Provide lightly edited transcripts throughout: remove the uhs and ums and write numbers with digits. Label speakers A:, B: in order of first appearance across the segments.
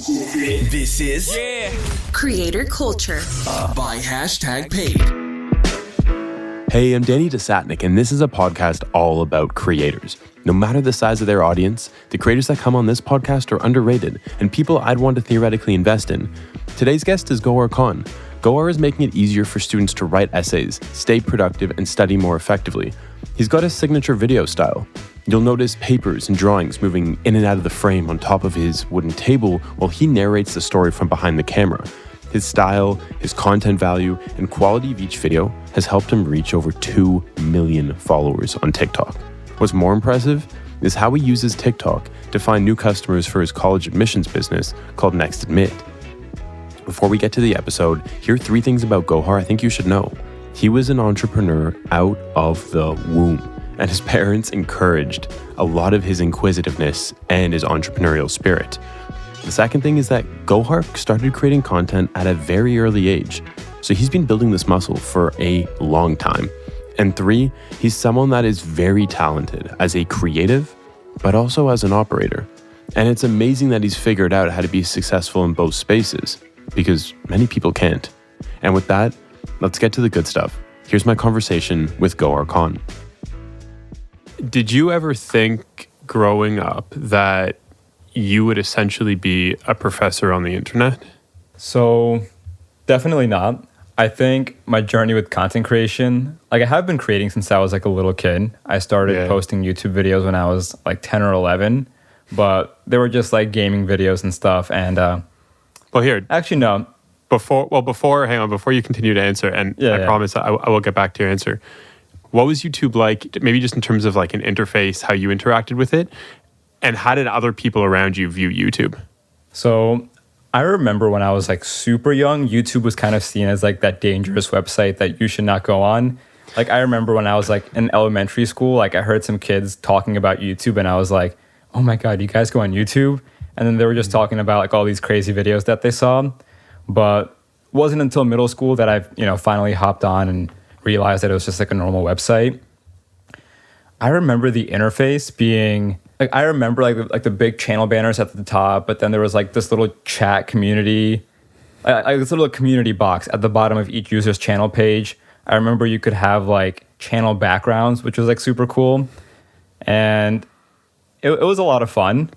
A: This is
B: Creator Culture
A: by #paid.
C: Hey, I'm Danny Desatnik, and this is a podcast all about creators. No matter the size of their audience, the creators that come on this podcast are underrated and people I'd want to theoretically invest in. Today's guest is Gohar Khan. Gohar is making it easier for students to write essays, stay productive, and study more effectively. He's got a signature video style. You'll notice papers and drawings moving in and out of the frame on top of his wooden table while he narrates the story from behind the camera. His style, his content value, and quality of each video has helped him reach over 2 million followers on TikTok. What's more impressive is how he uses TikTok to find new customers for his college admissions business called Next Admit. Before we get to the episode, here are 3 things about Gohar I think you should know. He was an entrepreneur out of the womb, and his parents encouraged a lot of his inquisitiveness and his entrepreneurial spirit. The second thing is that Gohar started creating content at a very early age, so he's been building this muscle for a long time. And 3, he's someone that is very talented as a creative, but also as an operator. And it's amazing that he's figured out how to be successful in both spaces, because many people can't. And with that, let's get to the good stuff. Here's my conversation with Gohar Khan. Did you ever think growing up that you would essentially be a professor on the internet?
D: So, definitely not. I think my journey with content creation, I have been creating since I was a little kid. I started posting YouTube videos when I was 10 or 11, but they were just gaming videos and stuff. And
C: well, here,
D: actually, no.
C: Before you continue to answer, and I promise I will get back to your answer. What was YouTube like, maybe just in terms of an interface, how you interacted with it, and how did other people around you view YouTube?
D: So I remember when I was super young, YouTube was kind of seen as that dangerous website that you should not go on. I remember when I was in elementary school, I heard some kids talking about YouTube and I was like, oh my God, you guys go on YouTube? And then they were just talking about all these crazy videos that they saw. But it wasn't until middle school that I finally hopped on and realized that it was just a normal website. I remember the interface being I remember the big channel banners at the top, but then there was this little chat community, this little community box at the bottom of each user's channel page. I remember you could have channel backgrounds, which was super cool, and it was a lot of fun.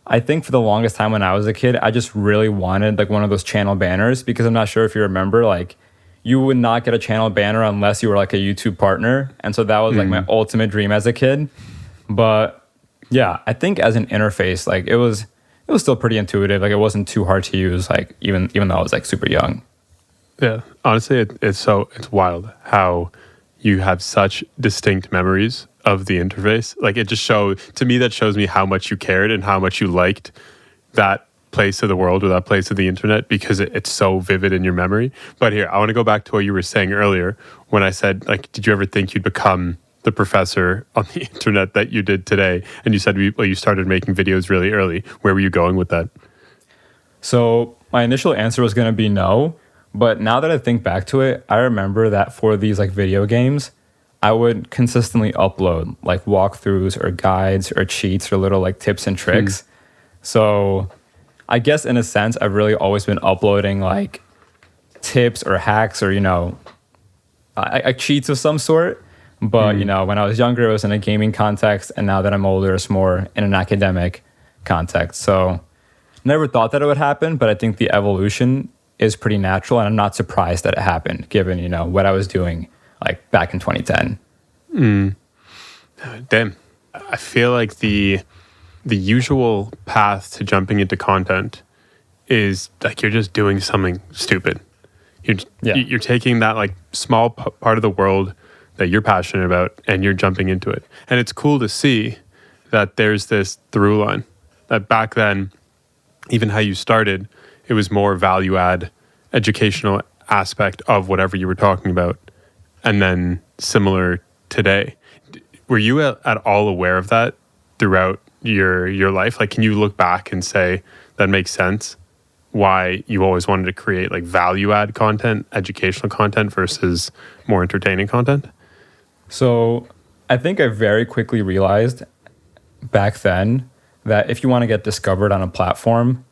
D: I think for the longest time when I was a kid, I just really wanted one of those channel banners, because I'm not sure if you remember, you would not get a channel banner unless you were a YouTube partner. And so that was my ultimate dream as a kid. But yeah, I think as an interface, it was still pretty intuitive. It wasn't too hard to use, even though I was super young.
C: Yeah, honestly, it's wild how you have such distinct memories of the interface. That shows me how much you cared and how much you liked that place of the world or that place of the internet, because it's so vivid in your memory. But here, I want to go back to what you were saying earlier when I said, did you ever think you'd become the professor on the internet that you did today? And you said, you started making videos really early. Where were you going with that?
D: So my initial answer was going to be no. But now that I think back to it, I remember that for these video games, I would consistently upload walkthroughs or guides or cheats or little tips and tricks. So I guess in a sense, I've really always been uploading tips or hacks or, cheats of some sort. But, when I was younger, it was in a gaming context. And now that I'm older, it's more in an academic context. So never thought that it would happen, but I think the evolution is pretty natural. And I'm not surprised that it happened, given, what I was doing back in 2010.
C: Damn. I feel like the usual path to jumping into content is you're just doing something stupid. You're taking that small part of the world that you're passionate about and you're jumping into it. And it's cool to see that there's this through line that back then, even how you started, it was more value add, educational aspect of whatever you were talking about. And then similar today. Were you at all aware of that throughout your life? Can you look back and say that makes sense why you always wanted to create value add content, educational content versus more entertaining content?
D: So I think I very quickly realized back then that if you want to get discovered on a platform,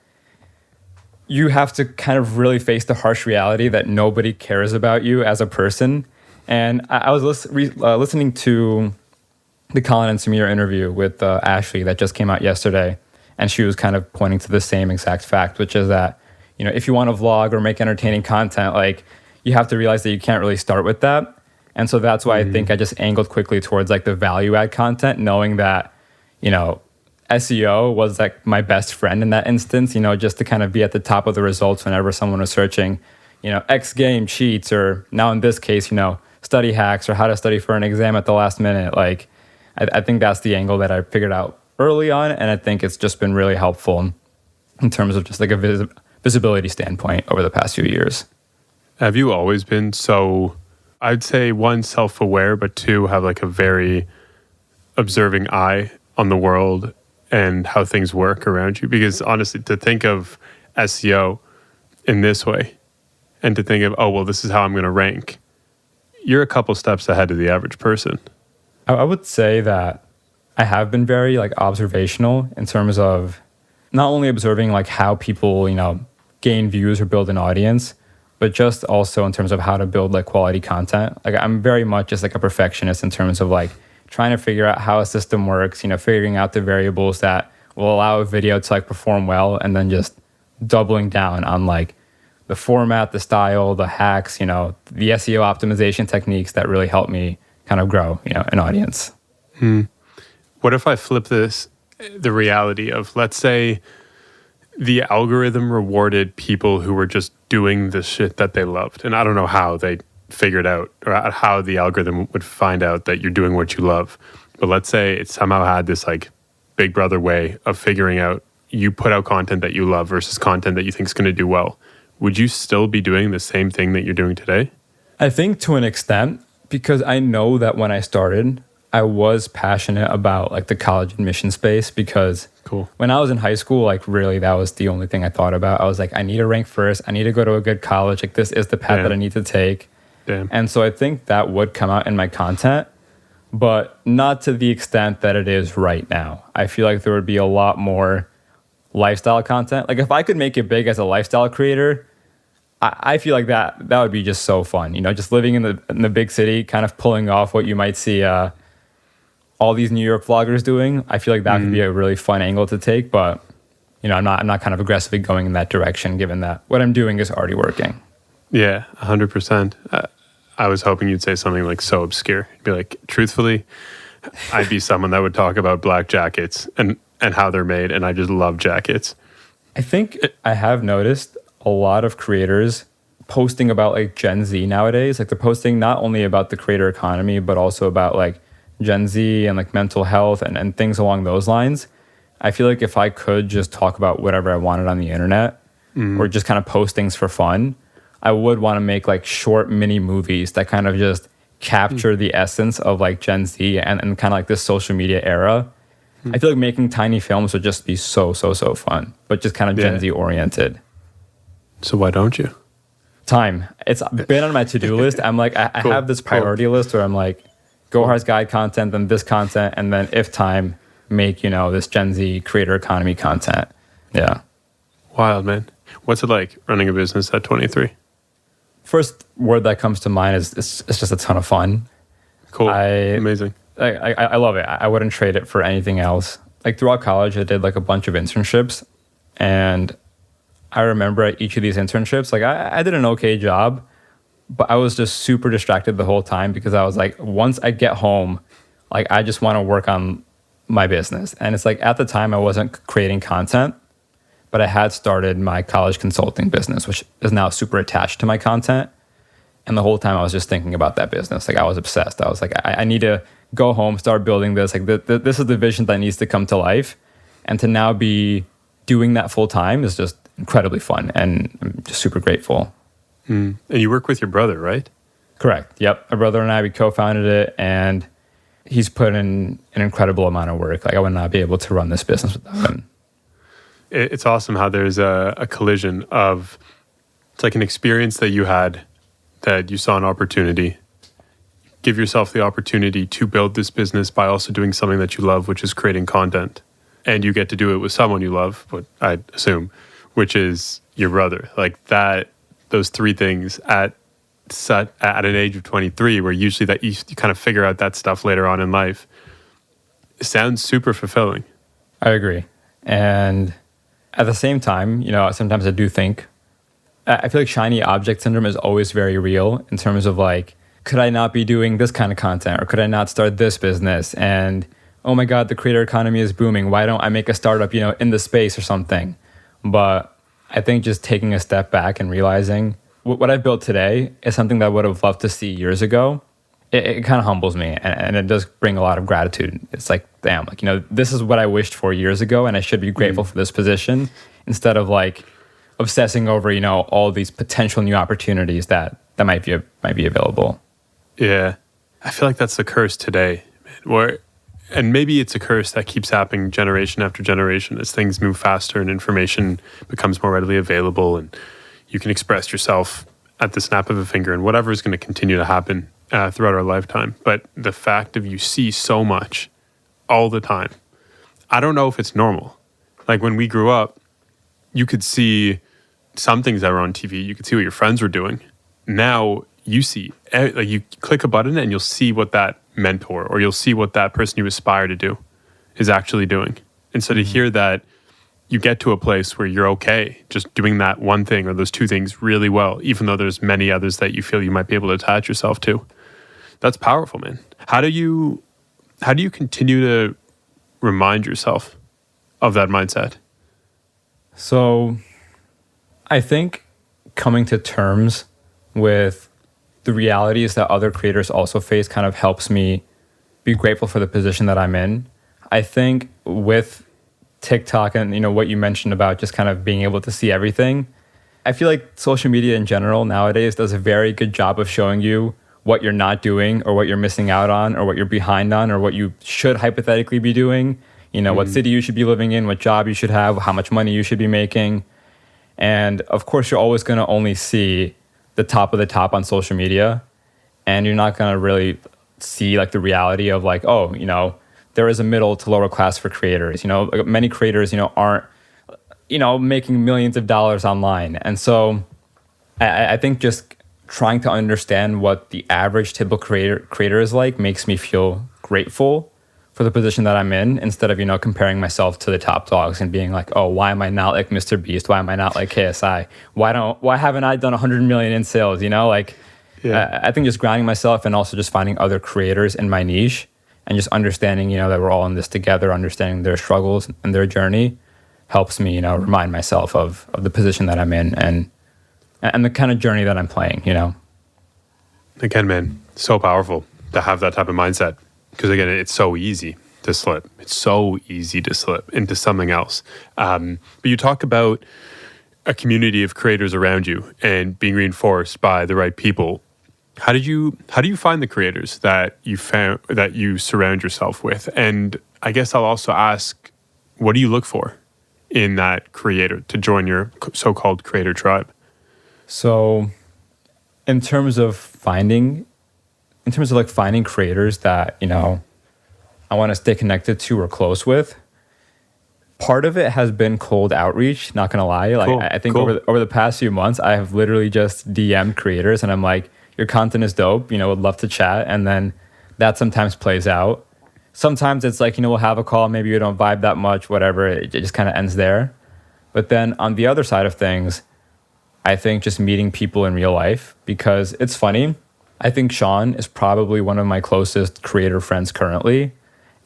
D: you have to kind of really face the harsh reality that nobody cares about you as a person. And I was listening to the Colin and Samir interview with Ashley that just came out yesterday, and she was kind of pointing to the same exact fact, which is that, you know, if you want to vlog or make entertaining content, like, you have to realize that you can't really start with that. And so that's why I think I just angled quickly towards like the value add content, knowing that, you know, SEO was like my best friend in that instance, you know, just to kind of be at the top of the results whenever someone was searching, you know, X game cheats, or now in this case, you know, study hacks or how to study for an exam at the last minute. Like, I think that's the angle that I figured out early on. And I think it's just been really helpful in terms of just like a visibility standpoint over the past few years.
C: Have you always been so, I'd say, one, self-aware, but two, have like a very observing eye on the world and how things work around you? Because honestly, to think of SEO in this way and to think of, oh, well, this is how I'm going to rank, you're a couple steps ahead of the average person.
D: I would say that I have been very like observational in terms of not only observing like how people, you know, gain views or build an audience, but just also in terms of how to build like quality content. Like, I'm very much just like a perfectionist in terms of like trying to figure out how a system works, you know, figuring out the variables that will allow a video to like perform well, and then just doubling down on like the format, the style, the hacks, you know, the SEO optimization techniques that really help me kind of grow, you know, an audience.
C: What if I flip this, the reality of, let's say the algorithm rewarded people who were just doing the shit that they loved. And I don't know how they figured out, or how the algorithm would find out that you're doing what you love. But let's say it somehow had this like Big Brother way of figuring out, you put out content that you love versus content that you think is going to do well. Would you still be doing the same thing that you're doing today?
D: I think to an extent, because I know that when I started, I was passionate about like the college admission space, because when I was in high school, like really that was the only thing I thought about. I was like, I need to rank first. I need to go to a good college. Like, this is the path that I need to take. And so I think that would come out in my content, but not to the extent that it is right now. I feel like there would be a lot more lifestyle content. Like, if I could make it big as a lifestyle creator, I feel like that would be just so fun. You know, just living in the big city, kind of pulling off what you might see all these New York vloggers doing. I feel like that could be a really fun angle to take, but you know, I'm not kind of aggressively going in that direction, given that what I'm doing is already working.
C: Yeah, 100%. I was hoping you'd say something like so obscure. You'd be like, truthfully, I'd be someone that would talk about black jackets and how they're made, and I just love jackets.
D: I think I have noticed a lot of creators posting about like Gen Z nowadays. Like, they're posting not only about the creator economy, but also about like Gen Z and like mental health and things along those lines. I feel like if I could just talk about whatever I wanted on the internet, or just kind of post things for fun, I would want to make like short mini movies that kind of just capture the essence of like Gen Z and kind of like this social media era. I feel like making tiny films would just be so fun, but just kind of Gen Z oriented.
C: So why don't you?
D: Time. It's been on my to-do list. I'm like, I have this priority list where I'm like, Gohar's guide content, then this content, and then if time, make, you know, this Gen Z creator economy content. Yeah.
C: Wild, man. What's it like running a business at 23?
D: First word that comes to mind is it's just a ton of fun.
C: Cool. Amazing.
D: I love it. I wouldn't trade it for anything else. Like, throughout college, I did like a bunch of internships, and I remember at each of these internships, like I did an okay job, but I was just super distracted the whole time, because I was like, once I get home, like I just want to work on my business. And it's like, at the time I wasn't creating content, but I had started my college consulting business, which is now super attached to my content. And the whole time I was just thinking about that business. Like, I was obsessed. I was like, I need to go home, start building this. Like, this is the vision that needs to come to life. And to now be doing that full time is just incredibly fun. And I'm just super grateful.
C: And you work with your brother, right?
D: Correct. Yep. My brother and I, we co-founded it, and he's put in an incredible amount of work. Like, I would not be able to run this business without him.
C: It's awesome how there's a collision of, it's like an experience that you had, that you saw an opportunity. Give yourself the opportunity to build this business by also doing something that you love, which is creating content. And you get to do it with someone you love, what I assume, which is your brother. Like that, those three things at an age of 23, where usually that you kind of figure out that stuff later on in life, it sounds super fulfilling.
D: I agree. And at the same time, sometimes I do think, I feel like shiny object syndrome is always very real in terms of like, could I not be doing this kind of content, or could I not start this business? And oh my God, the creator economy is booming. Why don't I make a startup, in the space or something? But I think just taking a step back and realizing what I've built today is something that I would have loved to see years ago. It kind of humbles me, and it does bring a lot of gratitude. It's like, damn, like, this is what I wished for years ago, and I should be grateful for this position, instead of like obsessing over, all these potential new opportunities that might be available.
C: Yeah. I feel like that's the curse today, man. And maybe it's a curse that keeps happening generation after generation as things move faster and information becomes more readily available, and you can express yourself at the snap of a finger, and whatever is going to continue to happen throughout our lifetime. But the fact of you see so much all the time, I don't know if it's normal. Like when we grew up, you could see some things that were on TV. You could see what your friends were doing. Now you see, like you click a button and you'll see what that mentor, or you'll see what that person you aspire to do is actually doing. And so to hear that you get to a place where you're okay just doing that one thing or those two things really well, even though there's many others that you feel you might be able to attach yourself to, that's powerful, man. How do you continue to remind yourself of that mindset?
D: So I think coming to terms with the realities that other creators also face kind of helps me be grateful for the position that I'm in. I think with TikTok and what you mentioned about just kind of being able to see everything, I feel like social media in general nowadays does a very good job of showing you what you're not doing, or what you're missing out on, or what you're behind on, or what you should hypothetically be doing. What city you should be living in, what job you should have, how much money you should be making. And of course, you're always going to only see the top of the top on social media, and you're not going to really see like the reality of like, there is a middle to lower class for creators. Many creators, aren't, making millions of dollars online. And so I think just trying to understand what the average typical creator is like makes me feel grateful for the position that I'm in, instead of, comparing myself to the top dogs and being like, oh, why am I not like Mr. Beast? Why am I not like KSI? Why haven't I done 100 million in sales? I think just grounding myself, and also just finding other creators in my niche, and just understanding, that we're all in this together, understanding their struggles and their journey helps me, remind myself of the position that I'm in, and the kind of journey that I'm playing,
C: Again, man, so powerful to have that type of mindset. Because again, it's so easy to slip. It's so easy to slip into something else. But you talk about a community of creators around you and being reinforced by the right people. How do you find the creators that you surround yourself with? And I guess I'll also ask, what do you look for in that creator to join your so-called creator tribe?
D: So, in terms of finding creators that, I want to stay connected to or close with, part of it has been cold outreach, not going to lie. Like, cool. I think over the past few months, I have literally just DM'd creators, and I'm like, your content is dope, would love to chat. And then that sometimes plays out. Sometimes it's like, we'll have a call, maybe we don't vibe that much, whatever. It just kind of ends there. But then on the other side of things, I think just meeting people in real life, because it's funny. I think Sean is probably one of my closest creator friends currently.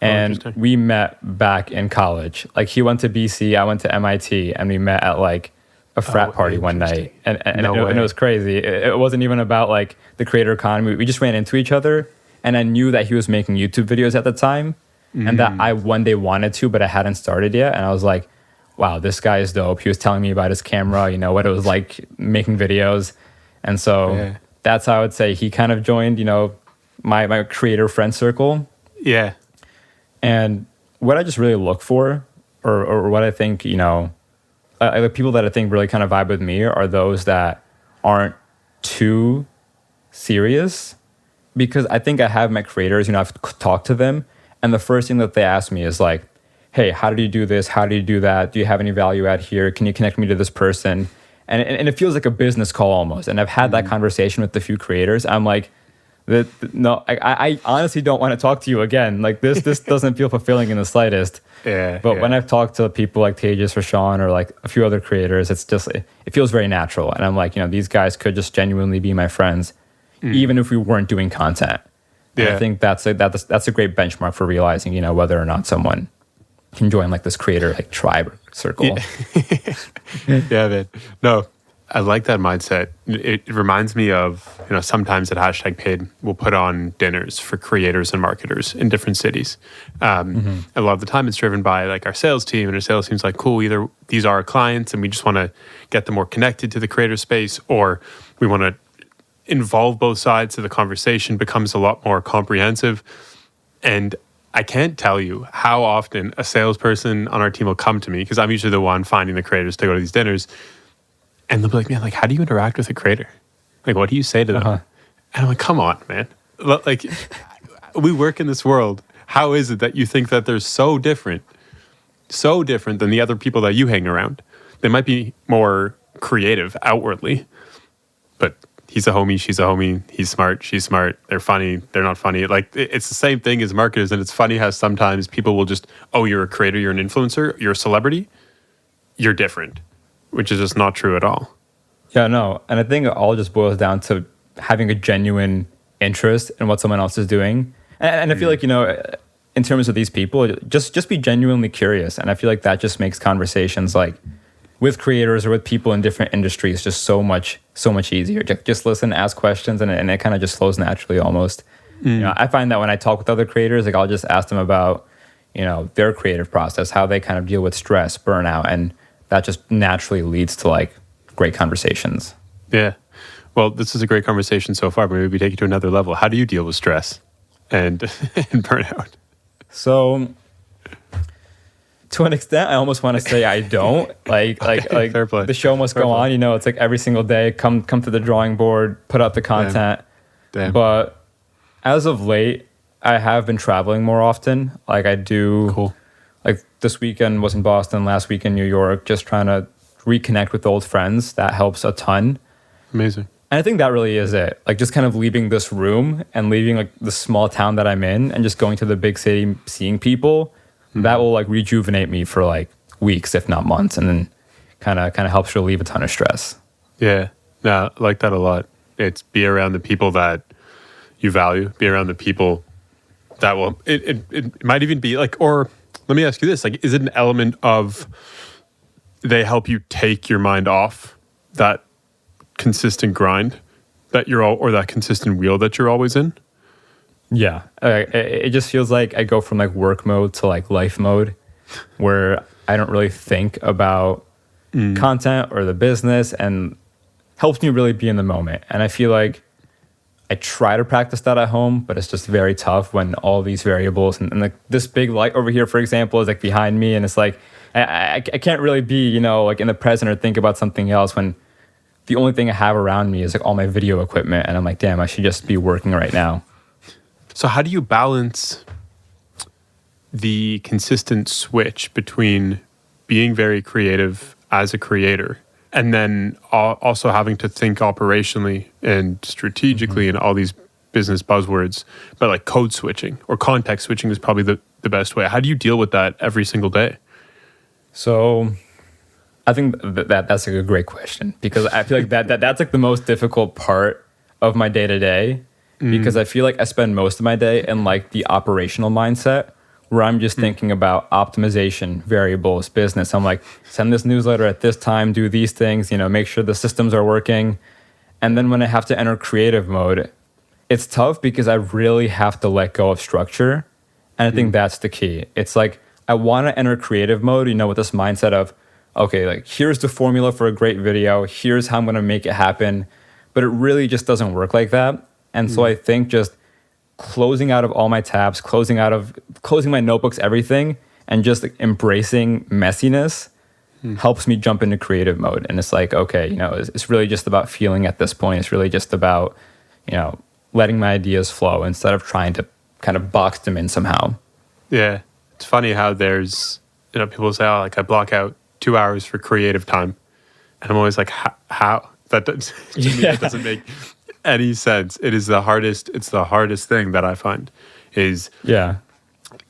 D: And we met back in college. Like, he went to BC, I went to MIT, and we met at like a frat party one night. And it was crazy. It wasn't even about like the creator economy. We just ran into each other, and I knew that he was making YouTube videos at the time, and that I one day wanted to, but I hadn't started yet. And I was like, wow, this guy is dope. He was telling me about his camera, what it was like making videos. And so that's how I would say he kind of joined, my creator friend circle.
C: Yeah.
D: And what I just really look for, or what I think, the people that I think really kind of vibe with me are those that aren't too serious. Because I think I have met creators, I've talked to them, and the first thing that they ask me is like, hey, how did you do this? How did you do that? Do you have any value add here? Can you connect me to this person? And it feels like a business call almost. And I've had that conversation with a few creators. I'm like, no, I honestly don't want to talk to you again. Like this doesn't feel fulfilling in the slightest. But when I've talked to people like Tejas or Sean or like a few other creators, it's just, it feels very natural. And I'm like, these guys could just genuinely be my friends, even if we weren't doing content. And I think that's a great benchmark for realizing, whether or not someone can join like this creator like tribe or circle.
C: Yeah, man. No, I like that mindset. It reminds me of, sometimes at Hashtag Paid, we'll put on dinners for creators and marketers in different cities. A lot of the time it's driven by like our sales team, and our sales team's like, cool, either these are our clients and we just want to get them more connected to the creator space, or we want to involve both sides so the conversation becomes a lot more comprehensive. And I can't tell you how often a salesperson on our team will come to me, because I'm usually the one finding the creators to go to these dinners, and they'll be like, man, like, how do you interact with a creator? Like, what do you say to them? And I'm like, come on, man. Like, we work in this world. How is it that you think that they're so different than the other people that you hang around? They might be more creative outwardly, but he's a homie, she's a homie, he's smart, she's smart, they're funny, they're not funny. Like, it's the same thing as marketers, and it's funny how sometimes people will just, oh, you're a creator, you're an influencer, you're a celebrity, you're different, which is just not true at all.
D: Yeah, no. And I think it all just boils down to having a genuine interest in what someone else is doing. And I feel like, in terms of these people, just be genuinely curious. And I feel like that just makes conversations like with creators or with people in different industries just so much easier. Just listen, ask questions, and it kind of just flows naturally almost. I find that when I talk with other creators, like I'll just ask them about, their creative process, how they kind of deal with stress, burnout, and that just naturally leads to like great conversations. Yeah.
C: Well, this is a great conversation so far, but maybe we take it to another level. How do you deal with stress and burnout?
D: So, to an extent, I almost want to say I don't. Like
C: Fair play.
D: The show must go on. It's like every single day, come to the drawing board, put out the content.
C: Damn.
D: But as of late, I have been traveling more often. Like I do.
C: Cool.
D: Like this weekend was in Boston, last week in New York, just trying to reconnect with old friends. That helps a ton.
C: Amazing.
D: And I think that really is it. Like just kind of leaving this room and leaving like the small town that I'm in and just going to the big city, seeing people, that will like rejuvenate me for like weeks, if not months, and then kind of helps relieve a ton of stress.
C: Yeah. No, I like that a lot. It's be around the people that you value, be around the people that will, it might even be like, or let me ask you this, like, is it an element of they help you take your mind off that consistent grind that you're all, or that consistent wheel that you're always in?
D: Yeah. It just feels like I go from like work mode to like life mode where I don't really think about content or the business, and helps me really be in the moment. And I feel like I try to practice that at home, but it's just very tough when all these variables and like this big light over here, for example, is like behind me. And it's like, I can't really be, like in the present or think about something else when the only thing I have around me is like all my video equipment. And I'm like, damn, I should just be working right now.
C: So how do you balance the consistent switch between being very creative as a creator and then also having to think operationally and strategically and all these business buzzwords, but like code switching or context switching is probably the best way. How do you deal with that every single day?
D: So I think that's like a great question, because I feel like that's like the most difficult part of my day to day, because I feel like I spend most of my day in like the operational mindset where I'm just thinking about optimization, variables, business. I'm like, send this newsletter at this time, do these things, make sure the systems are working. And then when I have to enter creative mode, it's tough because I really have to let go of structure. And I think that's the key. It's like, I want to enter creative mode, with this mindset of, okay, like here's the formula for a great video. Here's how I'm going to make it happen. But it really just doesn't work like that. And so I think just closing out of all my tabs, closing my notebooks, everything, and just like embracing messiness helps me jump into creative mode. And it's like, okay, it's really just about feeling at this point. It's really just about, letting my ideas flow instead of trying to kind of box them in somehow.
C: Yeah. It's funny how there's, people say, oh, like I block out 2 hours for creative time. And I'm always like, how? To me, that doesn't make any sense. It's the hardest thing that I find is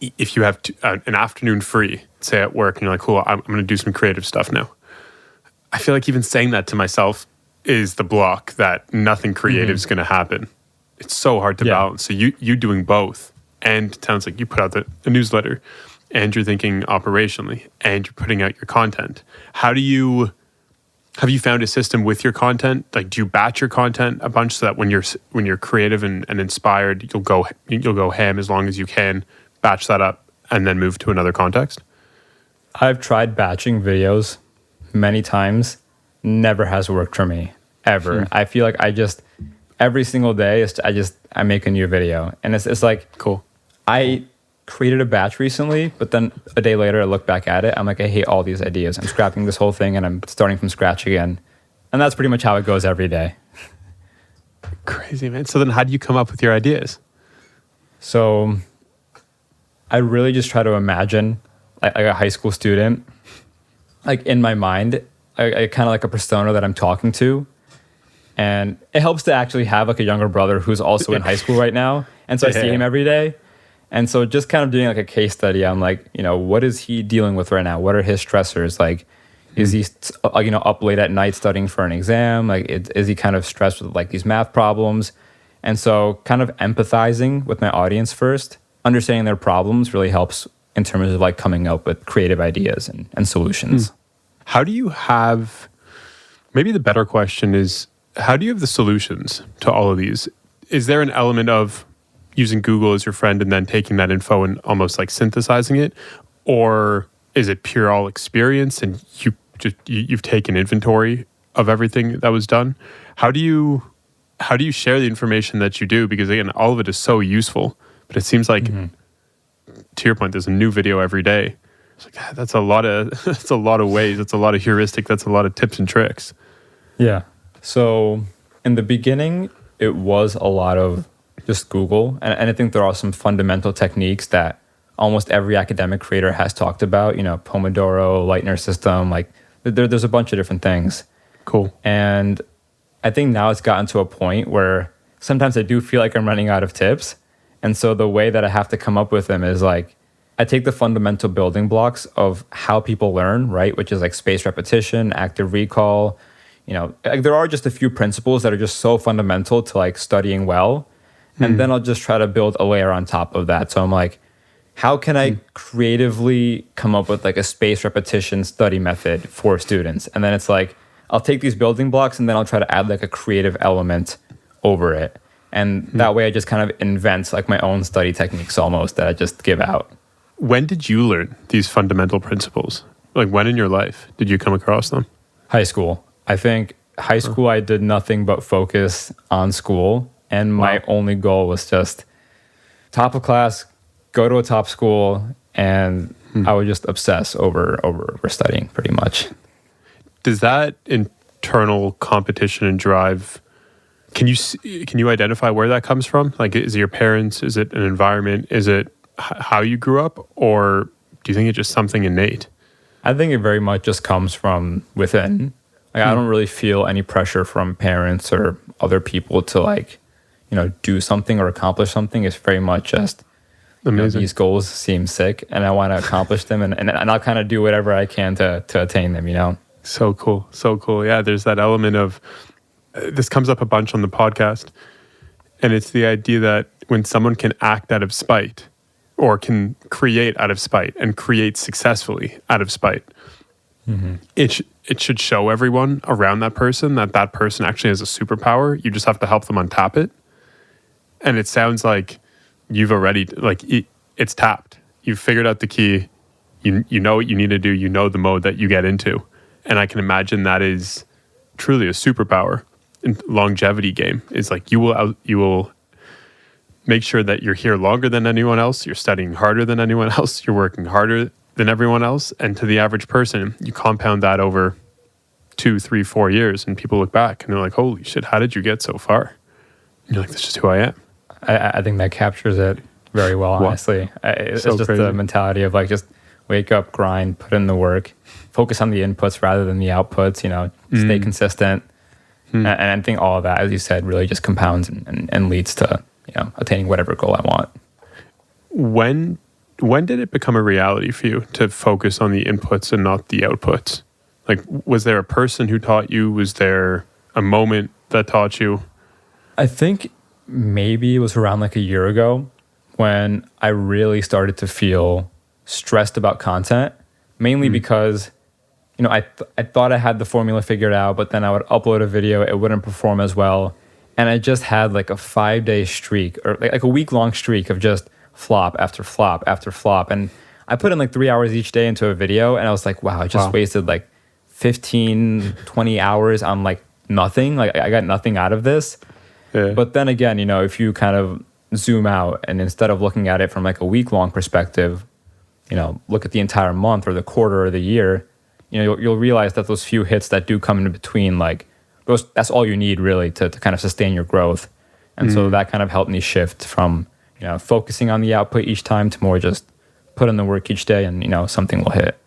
C: if you have an afternoon free, say at work, and you're like, cool, I'm going to do some creative stuff now. I feel like even saying that to myself is the block that nothing creative is going to happen. It's so hard to balance. So you doing both, and it sounds like you put out the newsletter, and you're thinking operationally, and you're putting out your content. Have you found a system with your content? Like, do you batch your content a bunch so that when you're creative and inspired, you'll go ham as long as you can, batch that up, and then move to another context?
D: I've tried batching videos many times. Never has worked for me, ever. I feel like every single day I make a new video, and it's like
C: cool.
D: I created a batch recently, but then a day later I look back at it, I'm like, I hate all these ideas. I'm scrapping this whole thing and I'm starting from scratch again. And that's pretty much how it goes every day.
C: Crazy, man. So then how do you come up with your ideas?
D: So I really just try to imagine like a high school student, like in my mind, I kind of like a persona that I'm talking to. And it helps to actually have like a younger brother who's also in high school right now. And so I see him every day. And so just kind of doing like a case study, I'm like, what is he dealing with right now? What are his stressors? Like, is he, up late at night studying for an exam? Like, is he kind of stressed with like these math problems? And so kind of empathizing with my audience first, understanding their problems really helps in terms of like coming up with creative ideas and solutions.
C: How do you have, maybe the better question is, how do you have the solutions to all of these? Is there an element of using Google as your friend and then taking that info and almost like synthesizing it? Or is it pure all experience and you've taken inventory of everything that was done? How do you share the information that you do? Because again, all of it is so useful, but it seems like, to your point, there's a new video every day. It's like, that's a lot of ways. That's a lot of heuristic. That's a lot of tips and tricks.
D: Yeah. So in the beginning, it was a lot of just Google. And I think there are some fundamental techniques that almost every academic creator has talked about, Pomodoro, Lightner system, like there's a bunch of different things.
C: Cool.
D: And I think now it's gotten to a point where sometimes I do feel like I'm running out of tips. And so the way that I have to come up with them is like, I take the fundamental building blocks of how people learn, right? Which is like spaced repetition, active recall. Like there are just a few principles that are just so fundamental to like studying well. And then I'll just try to build a layer on top of that. So I'm like, how can I creatively come up with like a spaced repetition study method for students? And then it's like, I'll take these building blocks and then I'll try to add like a creative element over it. And that way I just kind of invent like my own study techniques almost that I just give out.
C: When did you learn these fundamental principles? Like when in your life did you come across them?
D: High school. I think high school I did nothing but focus on school. And my only goal was just top of class, go to a top school, and I would just obsess over studying pretty much.
C: Does that internal competition and drive, can you identify where that comes from? Like, is it your parents? Is it an environment? Is it how you grew up? Or do you think it's just something innate?
D: I think it very much just comes from within. Like, I don't really feel any pressure from parents or other people to like, do something or accomplish something. It's very much just these goals seem sick and I want to accomplish them and I'll kind of do whatever I can to attain them,
C: So cool. So cool. Yeah, there's that element of, this comes up a bunch on the podcast, and it's the idea that when someone can act out of spite or can create out of spite and create successfully out of spite, it should show everyone around that person that person actually has a superpower. You just have to help them untap it. And it sounds like you've already, like, it's tapped. You've figured out the key. You know what you need to do. You know the mode that you get into. And I can imagine that is truly a superpower in longevity game. Is like you will make sure that you're here longer than anyone else. You're studying harder than anyone else. You're working harder than everyone else. And to the average person, you compound that over 2, 3, 4 years, and people look back and they're like, holy shit, how did you get so far? And you're like, that's just who I am.
D: I think that captures it very well, honestly. It's
C: So
D: just
C: crazy.
D: the mentality of like just wake up, grind, put in the work, focus on the inputs rather than the outputs, stay consistent. And I think all of that, as you said, really just compounds and leads to, attaining whatever goal I want.
C: When did it become a reality for you to focus on the inputs and not the outputs? Like, was there a person who taught you? Was there a moment that taught you?
D: I think maybe it was around like a year ago when I really started to feel stressed about content, mainly because, I thought I had the formula figured out, but then I would upload a video, it wouldn't perform as well. And I just had like a 5-day streak or like a week-long streak of just flop after flop after flop. And I put in like 3 hours each day into a video, and I was like, wow, I just wasted like 15, 20 hours on like nothing. Like I got nothing out of this.
C: Yeah.
D: But then again, if you kind of zoom out and instead of looking at it from like a week-long perspective, look at the entire month or the quarter or the year, you'll realize that those few hits that do come in between, like that's all you need really to kind of sustain your growth. And so that kind of helped me shift from, focusing on the output each time to more just put in the work each day and, something will hit.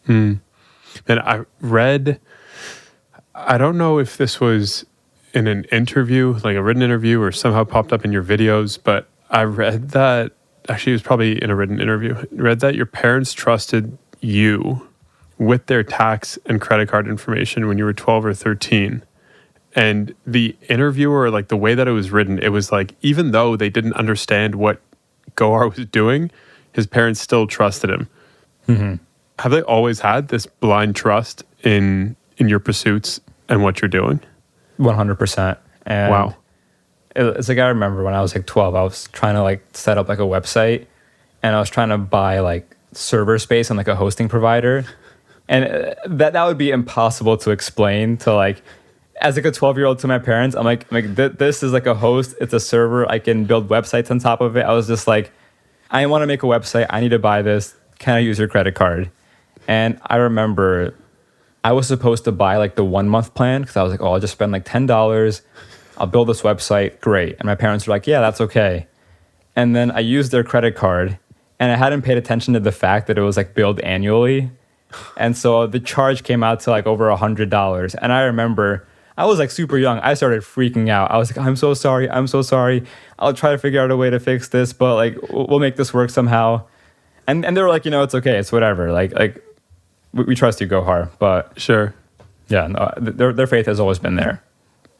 C: And I read, I don't know if this was in an interview, like a written interview, or somehow popped up in your videos, but I read that, actually it was probably in a written interview, I read that your parents trusted you with their tax and credit card information when you were 12 or 13. And the interviewer, like the way that it was written, it was like, even though they didn't understand what Gohar was doing, his parents still trusted him.
D: Mm-hmm.
C: Have they always had this blind trust in your pursuits and what you're doing?
D: 100%. And
C: Wow.
D: It's like, I remember when I was like 12, I was trying to like set up like a website, and I was trying to buy like server space on like a hosting provider. And that would be impossible to explain to like, as like a 12-year-old to my parents. I'm like, this is like a host. It's a server. I can build websites on top of it. I was just like, I want to make a website. I need to buy this. Can I use your credit card? And I remember I was supposed to buy like the 1-month plan because I was like, oh, I'll just spend like $10. I'll build this website. Great. And my parents were like, yeah, that's okay. And then I used their credit card, and I hadn't paid attention to the fact that it was like billed annually. And so the charge came out to like over $100. And I remember I was like super young. I started freaking out. I was like, I'm so sorry. I'm so sorry. I'll try to figure out a way to fix this, but like we'll make this work somehow. And they were like, it's okay. It's whatever. Like we trust you, Gohar. But
C: Sure.
D: yeah, no, their faith has always been there.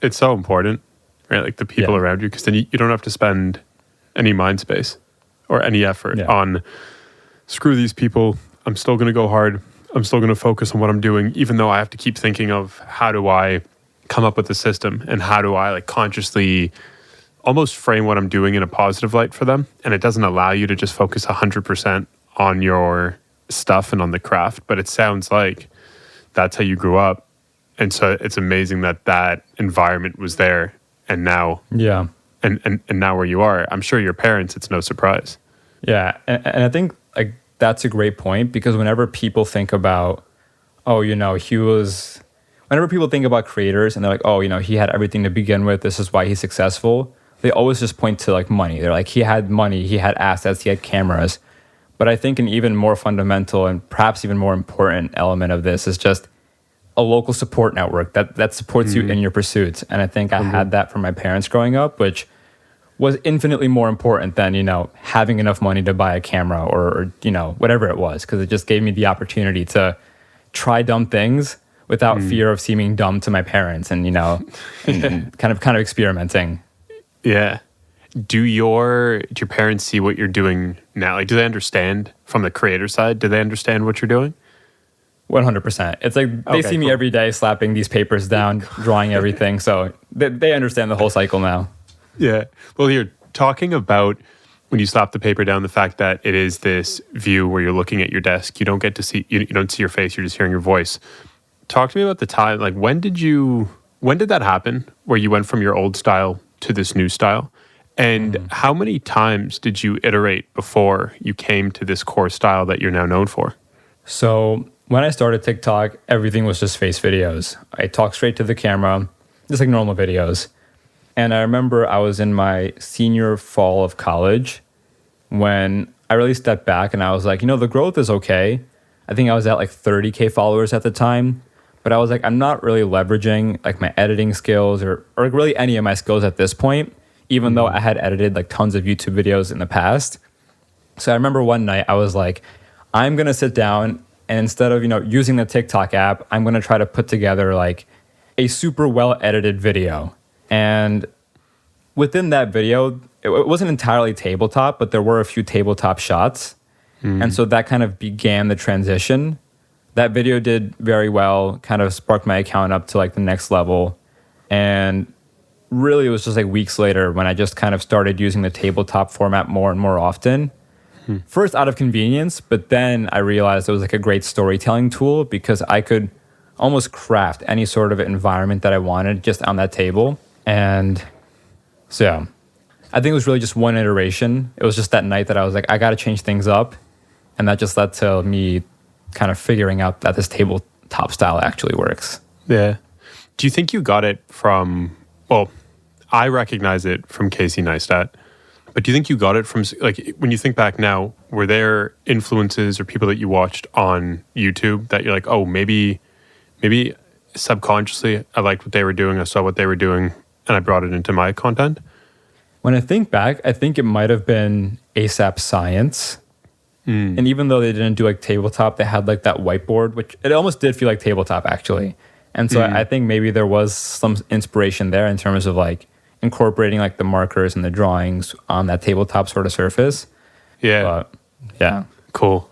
C: It's so important, right? Like the people around you, because then you don't have to spend any mind space or any effort on screw these people. I'm still going to go hard. I'm still going to focus on what I'm doing, even though I have to keep thinking of how do I come up with the system and how do I like consciously almost frame what I'm doing in a positive light for them. And it doesn't allow you to just focus 100% on your stuff and on the craft. But it sounds like that's how you grew up. And so it's amazing that that environment was there. And now, and now where you are, I'm sure your parents, it's no surprise.
D: Yeah. And I think like that's a great point, because whenever people think about, whenever people think about creators and they're like, he had everything to begin with, this is why he's successful, they always just point to like money. They're like, he had money, he had assets, he had cameras. But I think an even more fundamental and perhaps even more important element of this is just a local support network that supports you in your pursuits. And I think I had that from my parents growing up, which was infinitely more important than, having enough money to buy a camera or whatever it was, because it just gave me the opportunity to try dumb things without fear of seeming dumb to my parents and, and kind of experimenting.
C: Yeah. Do your parents see what you're doing now? Like, do they understand from the creator side? Do they understand what you're doing?
D: 100%. It's like they see me every day slapping these papers down, drawing everything. So they understand the whole cycle now.
C: Yeah. Well, you're talking about when you slap the paper down, the fact that it is this view where you're looking at your desk. You don't get to see, you don't see your face. You're just hearing your voice. Talk to me about the time. Like, when did that happen where you went from your old style to this new style? And how many times did you iterate before you came to this core style that you're now known for?
D: So when I started TikTok, everything was just face videos. I talked straight to the camera, just like normal videos. And I remember I was in my senior fall of college, when I really stepped back and I was like, the growth is okay. I think I was at like 30K followers at the time, but I was like, I'm not really leveraging like my editing skills or really any of my skills at this point, even though I had edited like tons of YouTube videos in the past. So I remember one night I was like, I'm going to sit down and instead of, using the TikTok app, I'm going to try to put together like a super well edited video. And within that video, it wasn't entirely tabletop, but there were a few tabletop shots. And so that kind of began the transition. That video did very well, kind of sparked my account up to like the next level. And really it was just like weeks later when I just kind of started using the tabletop format more and more often. First out of convenience, but then I realized it was like a great storytelling tool because I could almost craft any sort of environment that I wanted just on that table. And so yeah, I think it was really just one iteration. It was just that night that I was like, I got to change things up. And that just led to me kind of figuring out that this tabletop style actually works.
C: Yeah. Do you think you got it from, well, I recognize it from Casey Neistat, but do you think you got it from, like, when you think back now, were there influences or people that you watched on YouTube that you're like, oh, maybe subconsciously I liked what they were doing, I saw what they were doing, and I brought it into my content?
D: When I think back, I think it might have been ASAP Science. And even though they didn't do like tabletop, they had like that whiteboard, which it almost did feel like tabletop actually. And so I think maybe there was some inspiration there in terms of like incorporating like the markers and the drawings on that tabletop sort of surface.
C: Yeah.
D: But yeah.
C: Cool.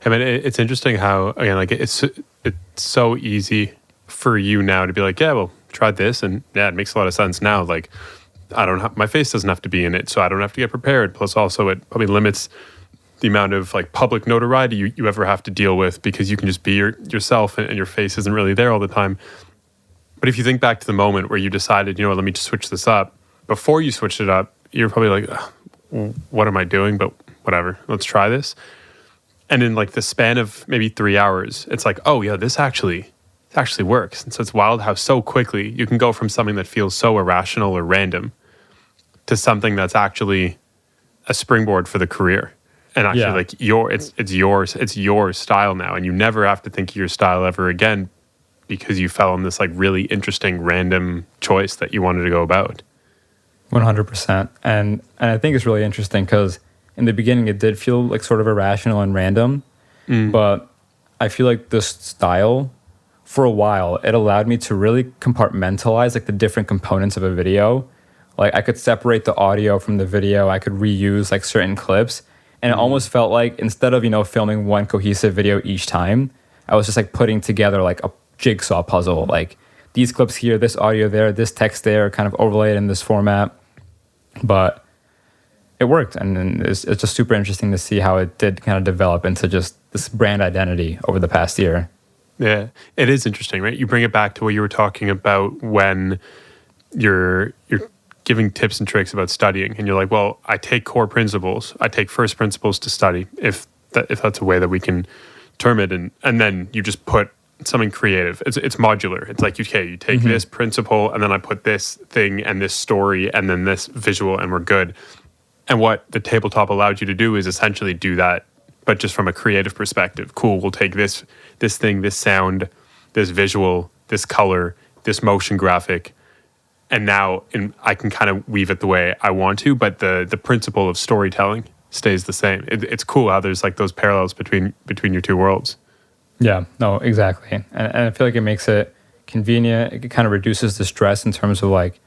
C: I mean, it's interesting how, again, like it's so easy for you now to be like, yeah, well, try this. And yeah, it makes a lot of sense now. Like, my face doesn't have to be in it, so I don't have to get prepared. Plus also it probably limits the amount of like public notoriety you ever have to deal with because you can just be yourself and your face isn't really there all the time. But if you think back to the moment where you decided, let me just switch this up, before you switched it up, you're probably like, what am I doing? But whatever, let's try this. And in like the span of maybe 3 hours, it's like, oh yeah, this actually works. And so it's wild how so quickly you can go from something that feels so irrational or random to something that's actually a springboard for the career. And actually, like it's your style now, and you never have to think of your style ever again because you fell on this like really interesting random choice that you wanted to go about.
D: 100%. And I think it's really interesting because in the beginning it did feel like sort of irrational and random, but I feel like this style, for a while, it allowed me to really compartmentalize like the different components of a video. Like I could separate the audio from the video, I could reuse like certain clips. And it almost felt like instead of, filming one cohesive video each time, I was just like putting together like a jigsaw puzzle, like these clips here, this audio there, this text there, kind of overlaid in this format. But it worked. And it's just super interesting to see how it did kind of develop into just this brand identity over the past year.
C: Yeah, it is interesting, right? You bring it back to what you were talking about when you're giving tips and tricks about studying, and you're like, well, I take core principles, I take first principles to study, if that's a way that we can term it, and then you just put something creative. It's modular. It's like, okay, you take this principle, and then I put this thing and this story and then this visual, and we're good. And what the tabletop allowed you to do is essentially do that, but just from a creative perspective. Cool, we'll take this thing, this sound, this visual, this color, this motion graphic, and now I can kind of weave it the way I want to, but the principle of storytelling stays the same. It's cool how there's like those parallels between your two worlds.
D: Yeah, no, exactly. And I feel like it makes it convenient. It kind of reduces the stress in terms of like,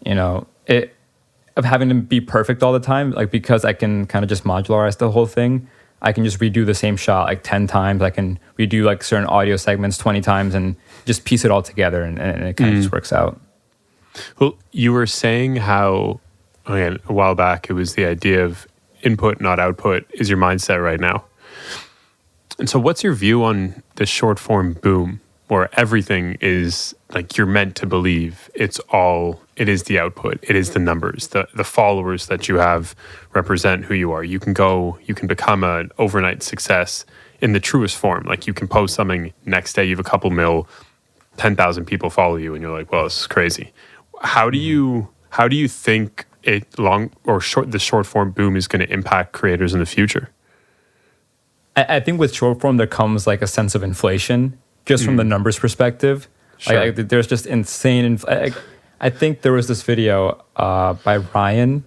D: of having to be perfect all the time. Like because I can kind of just modularize the whole thing, I can just redo the same shot like 10 times. I can redo like certain audio segments 20 times and just piece it all together and it kind of just works out.
C: Well, you were saying how, again, a while back, it was the idea of input, not output, is your mindset right now. And so what's your view on this short form boom where everything is like you're meant to believe it is the output, it is the numbers, the followers that you have represent who you are. You can become an overnight success in the truest form. Like you can post something, next day you have a couple mil, 10,000 people follow you and you're like, well, this is crazy. How do you think the short form boom is going to impact creators in the future?
D: I think with short form there comes like a sense of inflation just from the numbers perspective.
C: Sure.
D: Like there's just insane. I think there was this video by Ryan.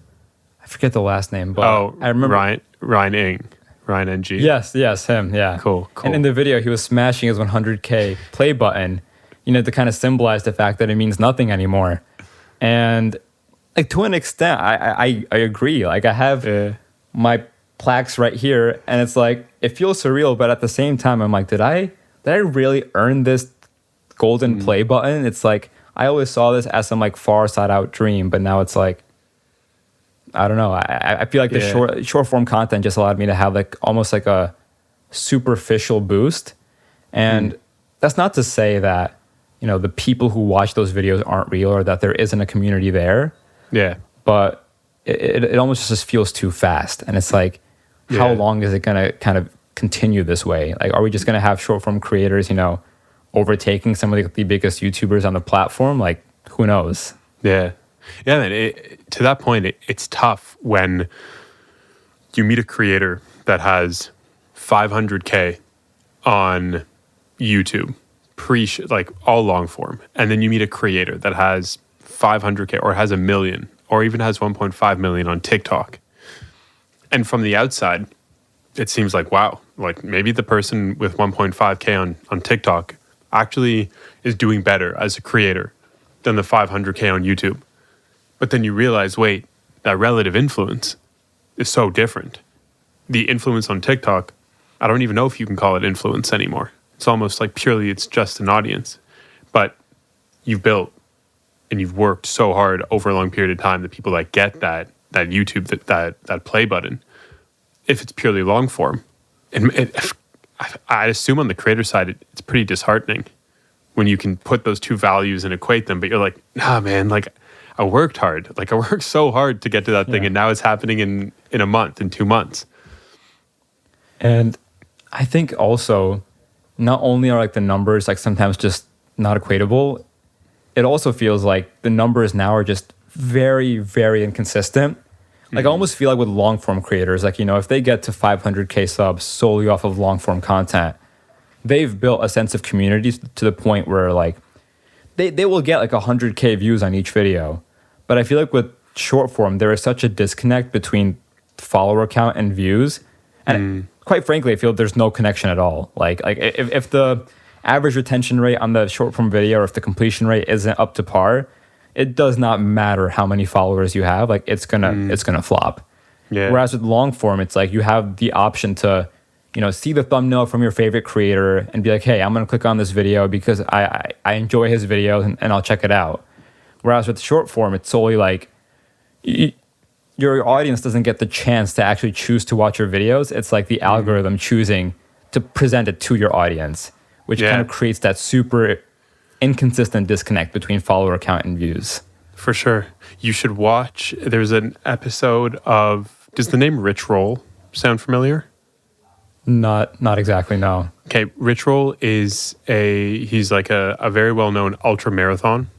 D: I forget the last name, but I remember
C: Ryan NG.
D: Yes, him. Yeah,
C: cool.
D: And in the video, he was smashing his 100K play button, to kind of symbolize the fact that it means nothing anymore. And like to an extent, I agree. Like I have my plaques right here, and it's like it feels surreal, but at the same time, I'm like, did I really earn this golden play button? It's like I always saw this as some like far side out dream, but now it's like I don't know. I feel like the short form content just allowed me to have like almost like a superficial boost, and that's not to say that the people who watch those videos aren't real or that there isn't a community there.
C: Yeah,
D: but it almost just feels too fast, and it's like, how long is it gonna kind of continue this way? Like, are we just gonna have short form creators, overtaking some of the biggest YouTubers on the platform? Like, who knows?
C: Yeah, man. To that point, it's tough when you meet a creator that has 500K on YouTube, like all long form, and then you meet a creator that has 500K or has 1 million or even has 1.5 million on TikTok. And from the outside, it seems like, wow, like maybe the person with 1.5K on TikTok actually is doing better as a creator than the 500K on YouTube. But then you realize, wait, that relative influence is so different. The influence on TikTok, I don't even know if you can call it influence anymore. It's almost like purely it's just an audience. But you've built and you've worked so hard over a long period of time that people that get that YouTube, that play button, if it's purely long form, and I assume on the creator side, it's pretty disheartening when you can put those two values and equate them, but you're like, nah, man, like I worked hard. Like I worked so hard to get to that thing, and now it's happening in a month, in 2 months.
D: And I think also, not only are like the numbers like sometimes just not equatable, it also feels like the numbers now are just very, very inconsistent. Like I almost feel like with long form creators, like, if they get to 500K subs solely off of long form content, they've built a sense of community to the point where like they will get like 100K views on each video. But I feel like with short form, there is such a disconnect between follower count and views. And quite frankly, I feel there's no connection at all. Like if the average retention rate on the short form video or if the completion rate isn't up to par, it does not matter how many followers you have. Like it's gonna flop. Yeah. Whereas with long form, it's like you have the option to, see the thumbnail from your favorite creator and be like, hey, I'm gonna click on this video because I enjoy his videos and I'll check it out. Whereas with short form, it's solely like your audience doesn't get the chance to actually choose to watch your videos. It's like the algorithm choosing to present it to your audience, which kind of creates that super inconsistent disconnect between follower count and views.
C: For sure. You should watch, there's an episode of, does the name Rich Roll sound familiar?
D: Not exactly, no.
C: Okay, Rich Roll is he's like a very well-known ultra marathon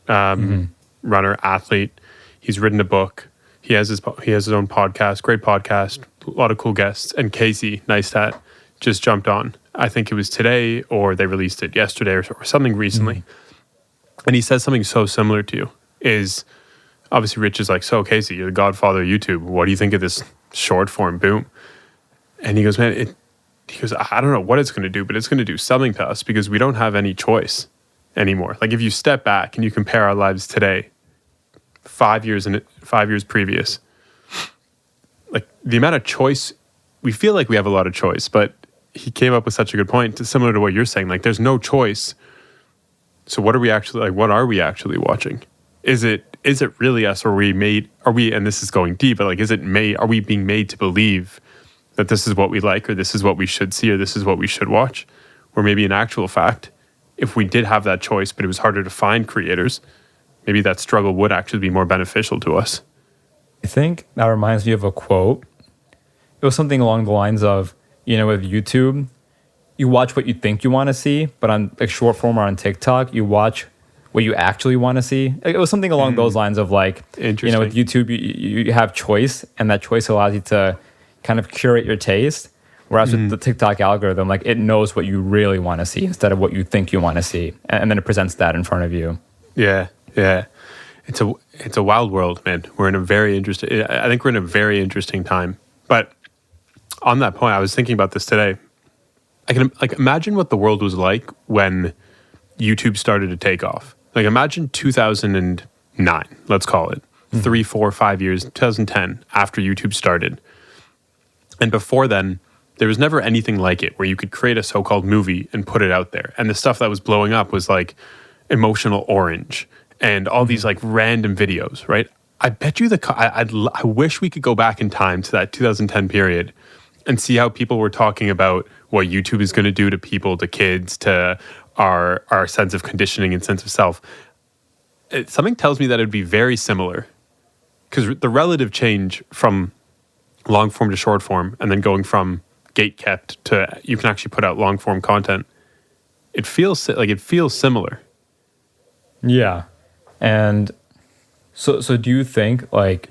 C: runner, athlete. He's written a book. He has his own podcast, great podcast, a lot of cool guests. And Casey Neistat just jumped on. I think it was today, or they released it yesterday or something recently. And he says something so similar to you. Is obviously Rich is like, so Casey, you're the godfather of YouTube. What do you think of this short form boom? And he goes, man, I don't know what it's going to do, but it's going to do something to us because we don't have any choice anymore. Like if you step back and you compare our lives today, 5 years previous, like the amount of choice, we feel like we have a lot of choice, but he came up with such a good point, similar to what you're saying. Like, there's no choice. So what are we actually watching? Is it really us, or and this is going deep, but like, are we being made to believe that this is what we like, or this is what we should see, or this is what we should watch? Or maybe in actual fact, if we did have that choice, but it was harder to find creators, maybe that struggle would actually be more beneficial to us.
D: I think that reminds me of a quote. It was something along the lines of, with YouTube, you watch what you think you want to see, but on like short form or on TikTok, you watch what you actually want to see. Like, it was something along those lines of like, you know, with YouTube, you have choice, and that choice allows you to kind of curate your taste. Whereas with the TikTok algorithm, like it knows what you really want to see instead of what you think you want to see, and then it presents that in front of you.
C: Yeah. It's a wild world, man. I think we're in a very interesting time. But on that point, I was thinking about this today. I can imagine what the world was like when YouTube started to take off. Like imagine 2009, let's call it 3, 4, 5 years, 2010 after YouTube started, and before then. There was never anything like it where you could create a so-called movie and put it out there. And the stuff that was blowing up was like Emotional Orange and all these like random videos, right? I bet you I wish we could go back in time to that 2010 period and see how people were talking about what YouTube is going to do to people, to kids, to our sense of conditioning and sense of self. Something tells me that it'd be very similar, because the relative change from long form to short form and then going from gate kept to you can actually put out long form content, it feels similar.
D: Yeah. And so do you think like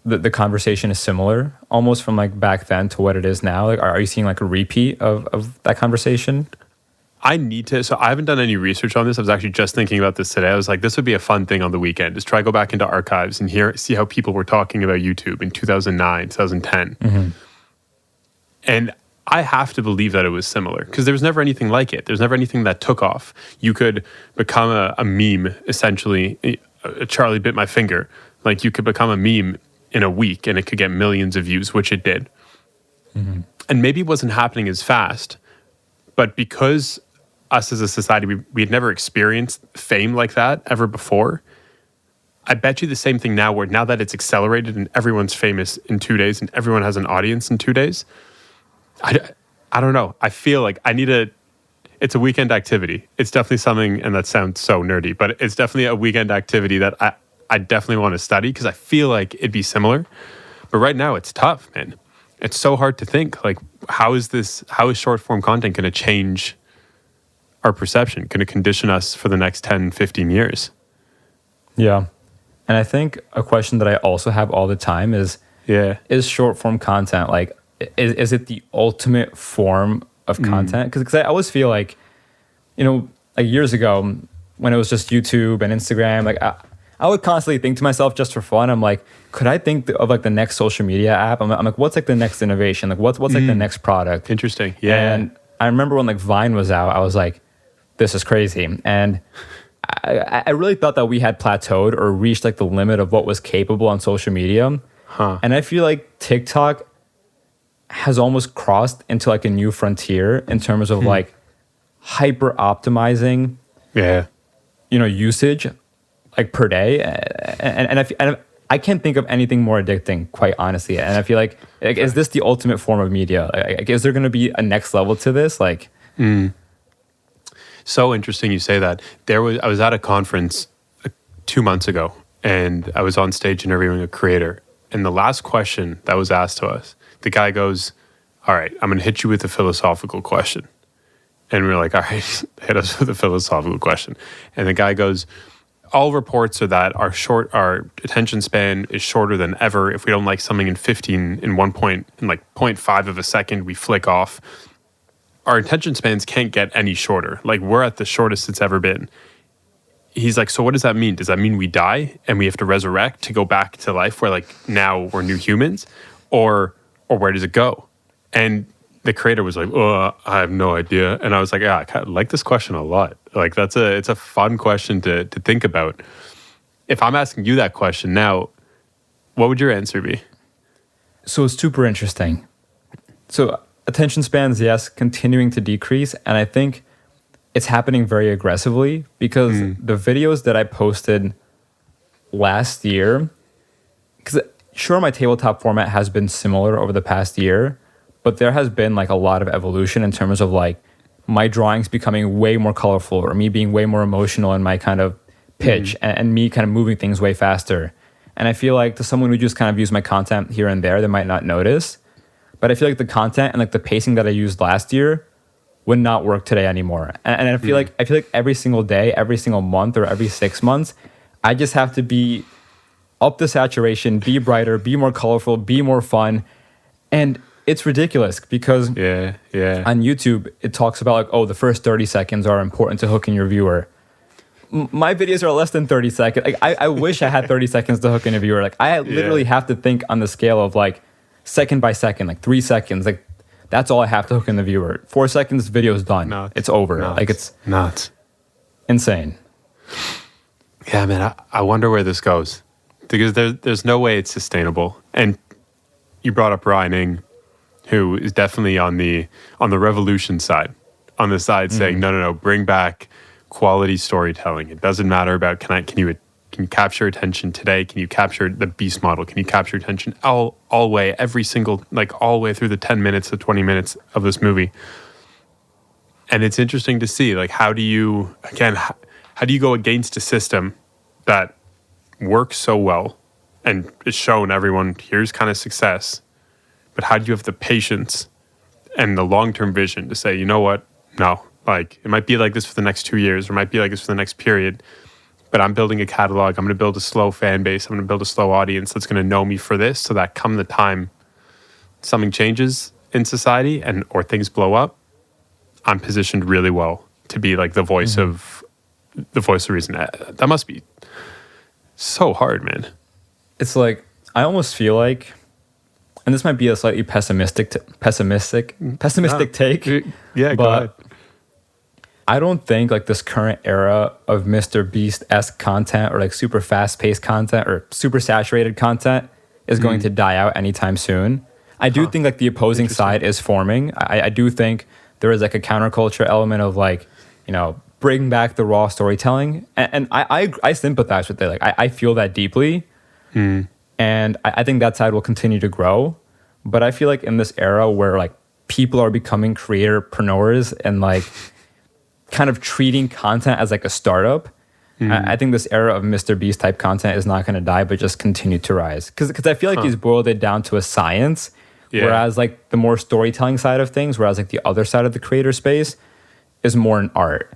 D: the conversation is similar almost from like back then to what it is now? Like are you seeing like a repeat of that conversation?
C: I haven't done any research on this. I was actually just thinking about this today. I was like, this would be a fun thing on the weekend, is try go back into archives and see how people were talking about YouTube in 2009, 2010. And I have to believe that it was similar, because there was never anything like it. There's never anything that took off. You could become a meme, essentially. Charlie bit my finger. Like you could become a meme in a week and it could get millions of views, which it did. And maybe it wasn't happening as fast, but because us as a society, we had never experienced fame like that ever before. I bet you the same thing now, where now that it's accelerated and everyone's famous in 2 days and everyone has an audience in 2 days, I don't know. I feel like it's a weekend activity. It's definitely something, and that sounds so nerdy, but it's definitely a weekend activity that I definitely want to study, because I feel like it'd be similar. But right now it's tough, man. It's so hard to think, like, how is short form content going to change our perception? Going to condition us for the next 10, 15 years?
D: Yeah. And I think a question that I also have all the time is short form content, like, is it the ultimate form of content? Because I always feel like, you know, like years ago when it was just YouTube and Instagram, like I would constantly think to myself just for fun, I'm like, could I think of like the next social media app? I'm like, what's like the next innovation? Like what's like the next product?
C: Interesting. Yeah.
D: And I remember when like Vine was out, I was like, this is crazy. And I really thought that we had plateaued or reached like the limit of what was capable on social media. And I feel like TikTok has almost crossed into like a new frontier in terms of like hyper optimizing, usage like per day, and I can't think of anything more addicting, quite honestly. And I feel like is this the ultimate form of media? Like, is there going to be a next level to this? Like,
C: so interesting you say that. I was at a conference 2 months ago, and I was on stage interviewing a creator. And the last question that was asked to us, the guy goes, "All right, I'm going to hit you with a philosophical question." And we're like, "All right, hit us with a philosophical question." And the guy goes, "All reports are that our attention span is shorter than ever. If we don't like something in 0.5 of a second, we flick off. Our attention spans can't get any shorter. Like, we're at the shortest it's ever been." He's like, "So what does that mean? Does that mean we die and we have to resurrect to go back to life where like now we're new humans? Or where does it go?" And the creator was like, "Oh, I have no idea." And I was like, "Yeah, I kind of like this question a lot. Like it's a fun question to think about." If I'm asking you that question now, what would your answer be?
D: So it's super interesting. So attention spans, yes, continuing to decrease. And I think it's happening very aggressively, because the videos that I posted last year, because sure, my tabletop format has been similar over the past year, but there has been like a lot of evolution in terms of like my drawings becoming way more colorful, or me being way more emotional in my kind of pitch, and me kind of moving things way faster. And I feel like to someone who just kind of views my content here and there, they might not notice. But I feel like the content and like the pacing that I used last year would not work today anymore. And I feel like every single day, every single month, or every 6 months, I just have to be up the saturation, be brighter, be more colorful, be more fun. And it's ridiculous because on YouTube, it talks about like, oh, the first 30 seconds are important to hooking your viewer. My videos are less than 30 seconds. Like I wish I had 30 seconds to hook in a viewer. Like I literally have to think on the scale of like second by second, like 3 seconds. Like that's all I have to hook in the viewer. 4 seconds, video is done. It's over. Like it's
C: nuts.
D: Insane.
C: Yeah, man, I wonder where this goes. Because there's no way it's sustainable. And you brought up Ryan Ng, who is definitely on the revolution side, on the side saying, no, bring back quality storytelling. It doesn't matter about can you capture attention today? Can you capture the beast model? Can you capture attention all way, every single, like all the way through the 10 minutes to 20 minutes of this movie? And it's interesting to see, like, how do you go against a system that works so well and is shown everyone, here's kind of success, but how do you have the patience and the long-term vision to say, you know what, no, like it might be like this for the next 2 years, or it might be like this for the next period, but I'm building a catalog, I'm going to build a slow fan base, I'm going to build a slow audience that's going to know me for this, so that come the time something changes in society or things blow up, I'm positioned really well to be like the voice of reason. That must be so hard, man.
D: It's like, I almost feel like, and this might be a slightly pessimistic take.
C: Yeah, go ahead.
D: I don't think like this current era of Mr. Beast-esque content, or like super fast-paced content, or super saturated content is going to die out anytime soon. I do think like the opposing side is forming. I do think there is like a counterculture element of like, bring back the raw storytelling. And I sympathize with it. Like I feel that deeply. And I think that side will continue to grow. But I feel like in this era where like people are becoming creatorpreneurs and like kind of treating content as like a startup, I think this era of Mr. Beast type content is not going to die, but just continue to rise. Because I feel like he's boiled it down to a science, whereas like the more storytelling side of things, whereas like the other side of the creator space is more an art.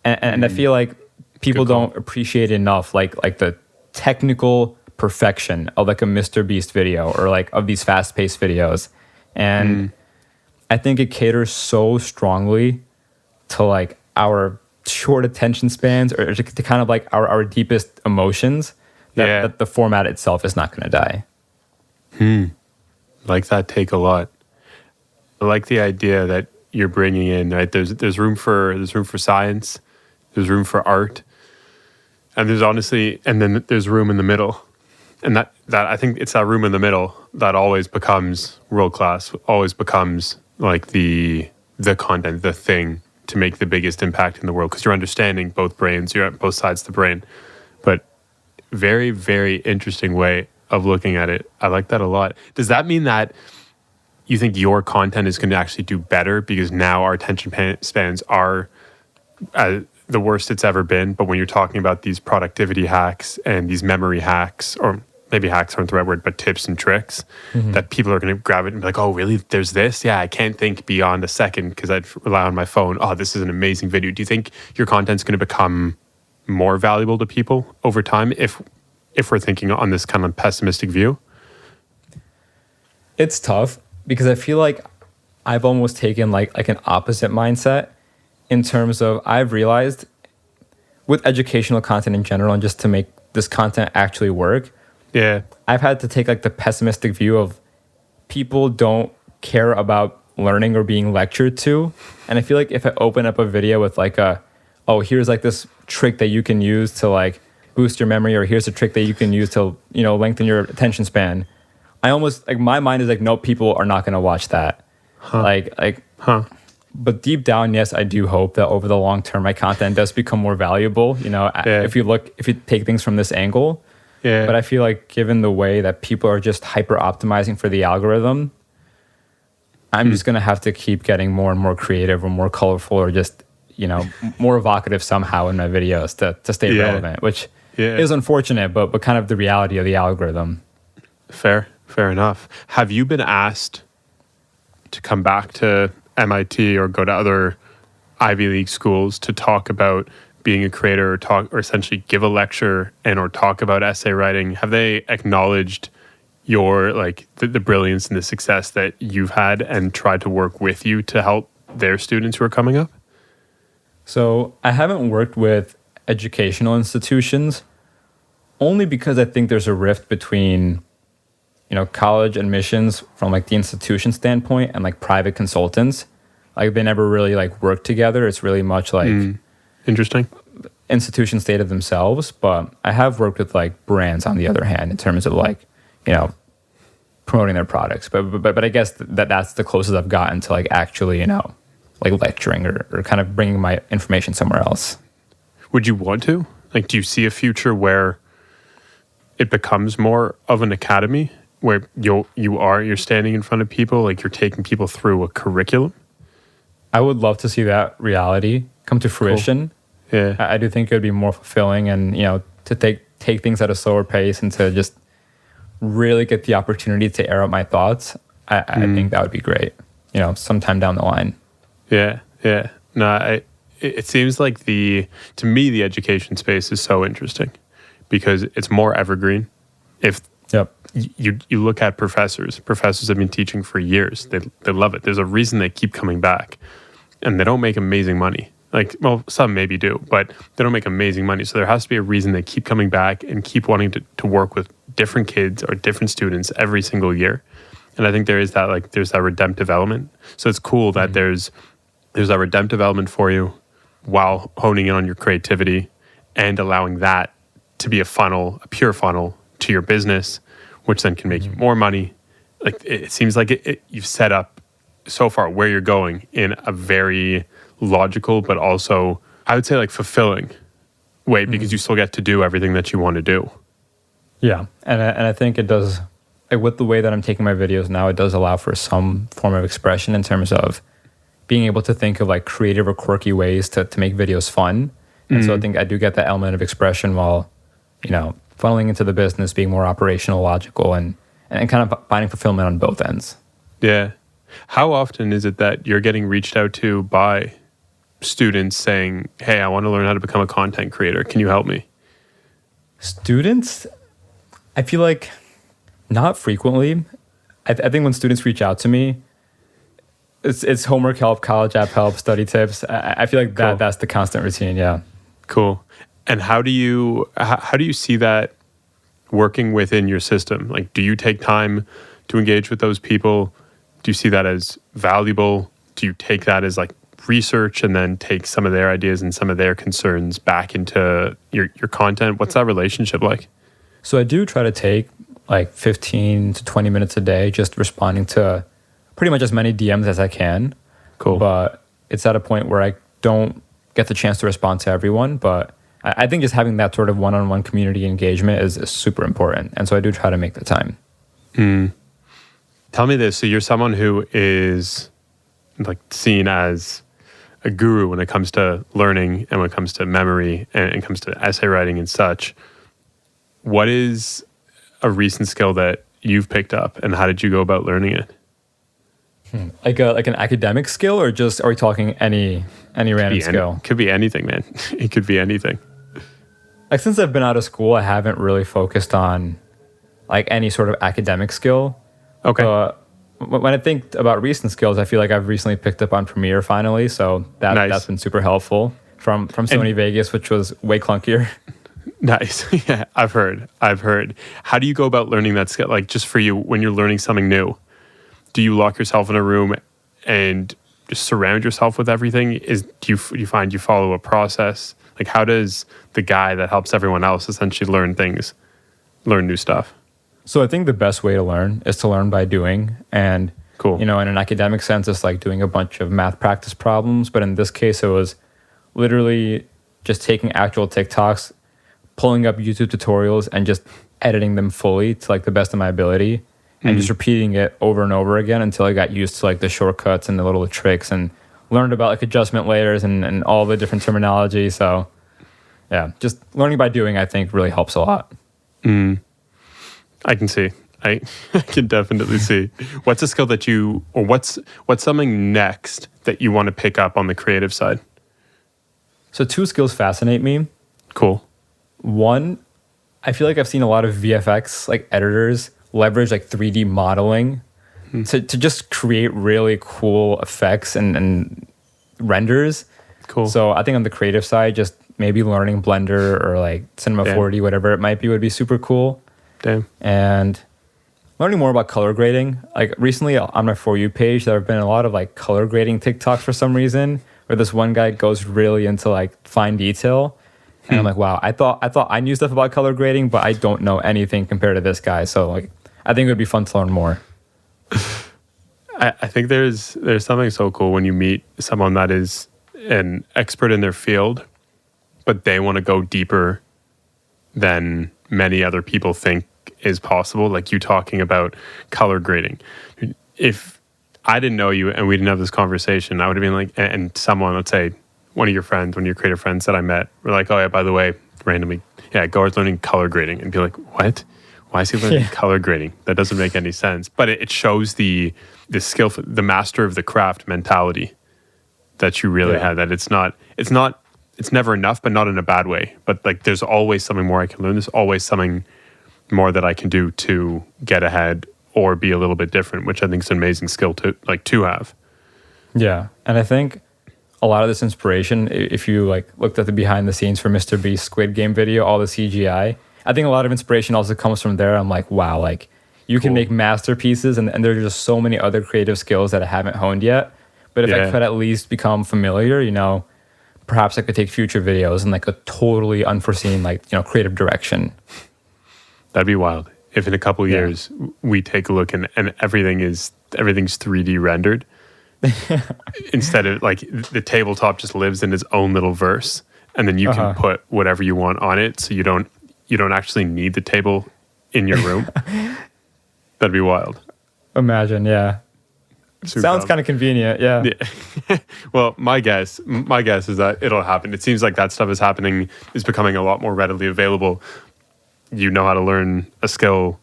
D: And I feel like people don't appreciate enough like the technical perfection of like a Mr. Beast video, or like of these fast-paced videos. And I think it caters so strongly to like our short attention spans, or to kind of like our deepest emotions, that the format itself is not going to die.
C: Like that take a lot. I like the idea that you're bringing in, right? There's room for science, there's room for art, and then there's room in the middle. And that I think it's that room in the middle that always becomes world class, always becomes like the content, the thing to make the biggest impact in the world, because you're understanding both brains, you're at both sides of the brain. But very, very interesting way of looking at it. I like that a lot. Does that mean that you think your content is going to actually do better because now our attention spans are the worst it's ever been? But when you're talking about these productivity hacks and these memory hacks, or maybe hacks aren't the right word, but tips and tricks, that people are going to grab it and be like, oh, really? There's this? Yeah, I can't think beyond a second because I'd rely on my phone. Oh, this is an amazing video. Do you think your content's going to become more valuable to people over time if we're thinking on this kind of pessimistic view?
D: It's tough because I feel like I've almost taken like an opposite mindset, in terms of I've realized with educational content in general, and just to make this content actually work, I've had to take like the pessimistic view of people don't care about learning or being lectured to. And I feel like if I open up a video with like here's like this trick that you can use to like boost your memory, or here's a trick that you can use to, lengthen your attention span, I almost like, my mind is like, no, people are not going to watch that. But deep down, yes, I do hope that over the long term, my content does become more valuable, if you take things from this angle. Yeah. But I feel like given the way that people are just hyper optimizing for the algorithm, I'm just going to have to keep getting more and more creative or more colorful, or just, more evocative somehow in my videos to stay relevant, which is unfortunate, but kind of the reality of the algorithm.
C: Fair enough. Have you been asked to come back to MIT or go to other Ivy League schools to talk about being a creator or essentially give a lecture and or talk about essay writing, have they acknowledged your like the brilliance and the success that you've had and tried to work with you to help their students who are coming up?
D: So I haven't worked with educational institutions only because I think there's a rift between, college admissions from like the institution standpoint and like private consultants. Like they never really like work together. It's really much like
C: interesting.
D: Institutions stay to themselves. But I have worked with like brands on the other hand in terms of like, promoting their products. But I guess that's the closest I've gotten to like actually, like lecturing or kind of bringing my information somewhere else.
C: Would you want to? Like, do you see a future where it becomes more of an academy where you're standing in front of people, like you're taking people through a curriculum?
D: I would love to see that reality come to fruition.
C: Cool. Yeah.
D: I do think it would be more fulfilling and, to take things at a slower pace and to just really get the opportunity to air out my thoughts. I think that would be great, sometime down the line.
C: Yeah. Yeah. No, it seems like to me, the education space is so interesting because it's more evergreen. If you look at professors have been teaching for years. They love it. There's a reason they keep coming back, and they don't make amazing money. Like, well, some maybe do, but they don't make amazing money. So there has to be a reason they keep coming back and keep wanting to work with different kids or different students every single year. And I think there's that redemptive element. So it's cool that there's that redemptive element for you while honing in on your creativity and allowing that to be a pure funnel to your business, which then can make you more money. Like, it seems like you've set up so far where you're going in a very logical, but also I would say like fulfilling way because you still get to do everything that you want to do.
D: Yeah. And I think it does, like with the way that I'm taking my videos now, it does allow for some form of expression in terms of being able to think of like creative or quirky ways to make videos fun. And so I think I do get that element of expression while, funneling into the business, being more operational, logical, and kind of finding fulfillment on both ends.
C: Yeah. How often is it that you're getting reached out to by students saying, hey, I want to learn how to become a content creator. Can you help me?
D: Students, I feel like not frequently. I think when students reach out to me, it's homework help, college app help, study tips. I feel like
C: Cool.
D: that's the constant routine. Yeah.
C: Cool. And how do you see that working within your system? Like, do you take time to engage with those people? Do you see that as valuable? Do you take that as like research and then take some of their ideas and some of their concerns back into your content? What's that relationship like?
D: So I do try to take like 15 to 20 minutes a day just responding to pretty much as many DMs as I can.
C: Cool.
D: But it's at a point where I don't get the chance to respond to everyone. But I think just having that sort of one-on-one community engagement is super important. And so I do try to make the time.
C: Tell me this. So you're someone who is like seen as a guru when it comes to learning and when it comes to memory and it comes to essay writing and such. What is a recent skill that you've picked up and how did you go about learning it?
D: Like an academic skill, or just are we talking any random skill?
C: Could be anything, man. It could be anything.
D: Like since I've been out of school, I haven't really focused on like any sort of academic skill.
C: Okay.
D: When I think about recent skills, I feel like I've recently picked up on Premiere finally, so that's been super helpful from Sony Vegas, which was way clunkier.
C: Nice. Yeah, I've heard. How do you go about learning that skill? Like just for you, when you're learning something new, do you lock yourself in a room and just surround yourself with everything? Do you find you follow a process? Like how does the guy that helps everyone else essentially learn new stuff?
D: So I think the best way to learn is to learn by doing. And,
C: Cool.
D: in an academic sense, it's like doing a bunch of math practice problems. But in this case, it was literally just taking actual TikToks, pulling up YouTube tutorials and just editing them fully to like the best of my ability and just repeating it over and over again until I got used to like the shortcuts and the little tricks and learned about like adjustment layers and all the different terminology. So yeah, just learning by doing, I think really helps a lot.
C: I can see I can definitely see. What's a skill that you, or what's something next that you want to pick up on the creative side?
D: So 2 skills fascinate me.
C: Cool.
D: One, I feel like I've seen a lot of VFX like editors leverage like 3D modeling to just create really cool effects and renders.
C: Cool.
D: So I think on the creative side, just maybe learning Blender or like Cinema 4D, whatever it might be, would be super cool.
C: Damn.
D: And learning more about color grading. Like recently on my For You page, there have been a lot of like color grading TikToks for some reason, where this one guy goes really into like fine detail. And I'm like, wow, I thought I knew stuff about color grading, but I don't know anything compared to this guy. So like, I think it would be fun to learn more.
C: I think there's something so cool when you meet someone that is an expert in their field, but they want to go deeper than many other people think is possible. Like you talking about color grading. If I didn't know you and we didn't have this conversation, I would have been like, and someone, let's say one of your friends, one of your creative friends that I met, were like, oh yeah, by the way, randomly, yeah, Gohar's learning color grading, and be like, what? Why is he learning color grading? That doesn't make any sense. But it shows the skill, the master of the craft mentality that you really had. That it's never enough, but not in a bad way. But like, there's always something more I can learn. There's always something more that I can do to get ahead or be a little bit different, which I think is an amazing skill to have.
D: Yeah, and I think a lot of this inspiration, if you like looked at the behind the scenes for Mr. Beast's Squid Game video, all the CGI, I think a lot of inspiration also comes from there. I'm like, wow, like you can make masterpieces, and there are just so many other creative skills that I haven't honed yet. But if I could at least become familiar, perhaps I could take future videos in like a totally unforeseen, creative direction.
C: That'd be wild. If in a couple of years we take a look and everything's 3D rendered, instead of like the tabletop just lives in its own little verse, and then you can put whatever you want on it, so you don't actually need the table in your room. That'd be wild. Imagine,
D: yeah. Sounds kind of convenient, yeah.
C: Well, my guess is that it'll happen. It seems like that stuff is becoming a lot more readily available. You know how to learn a skill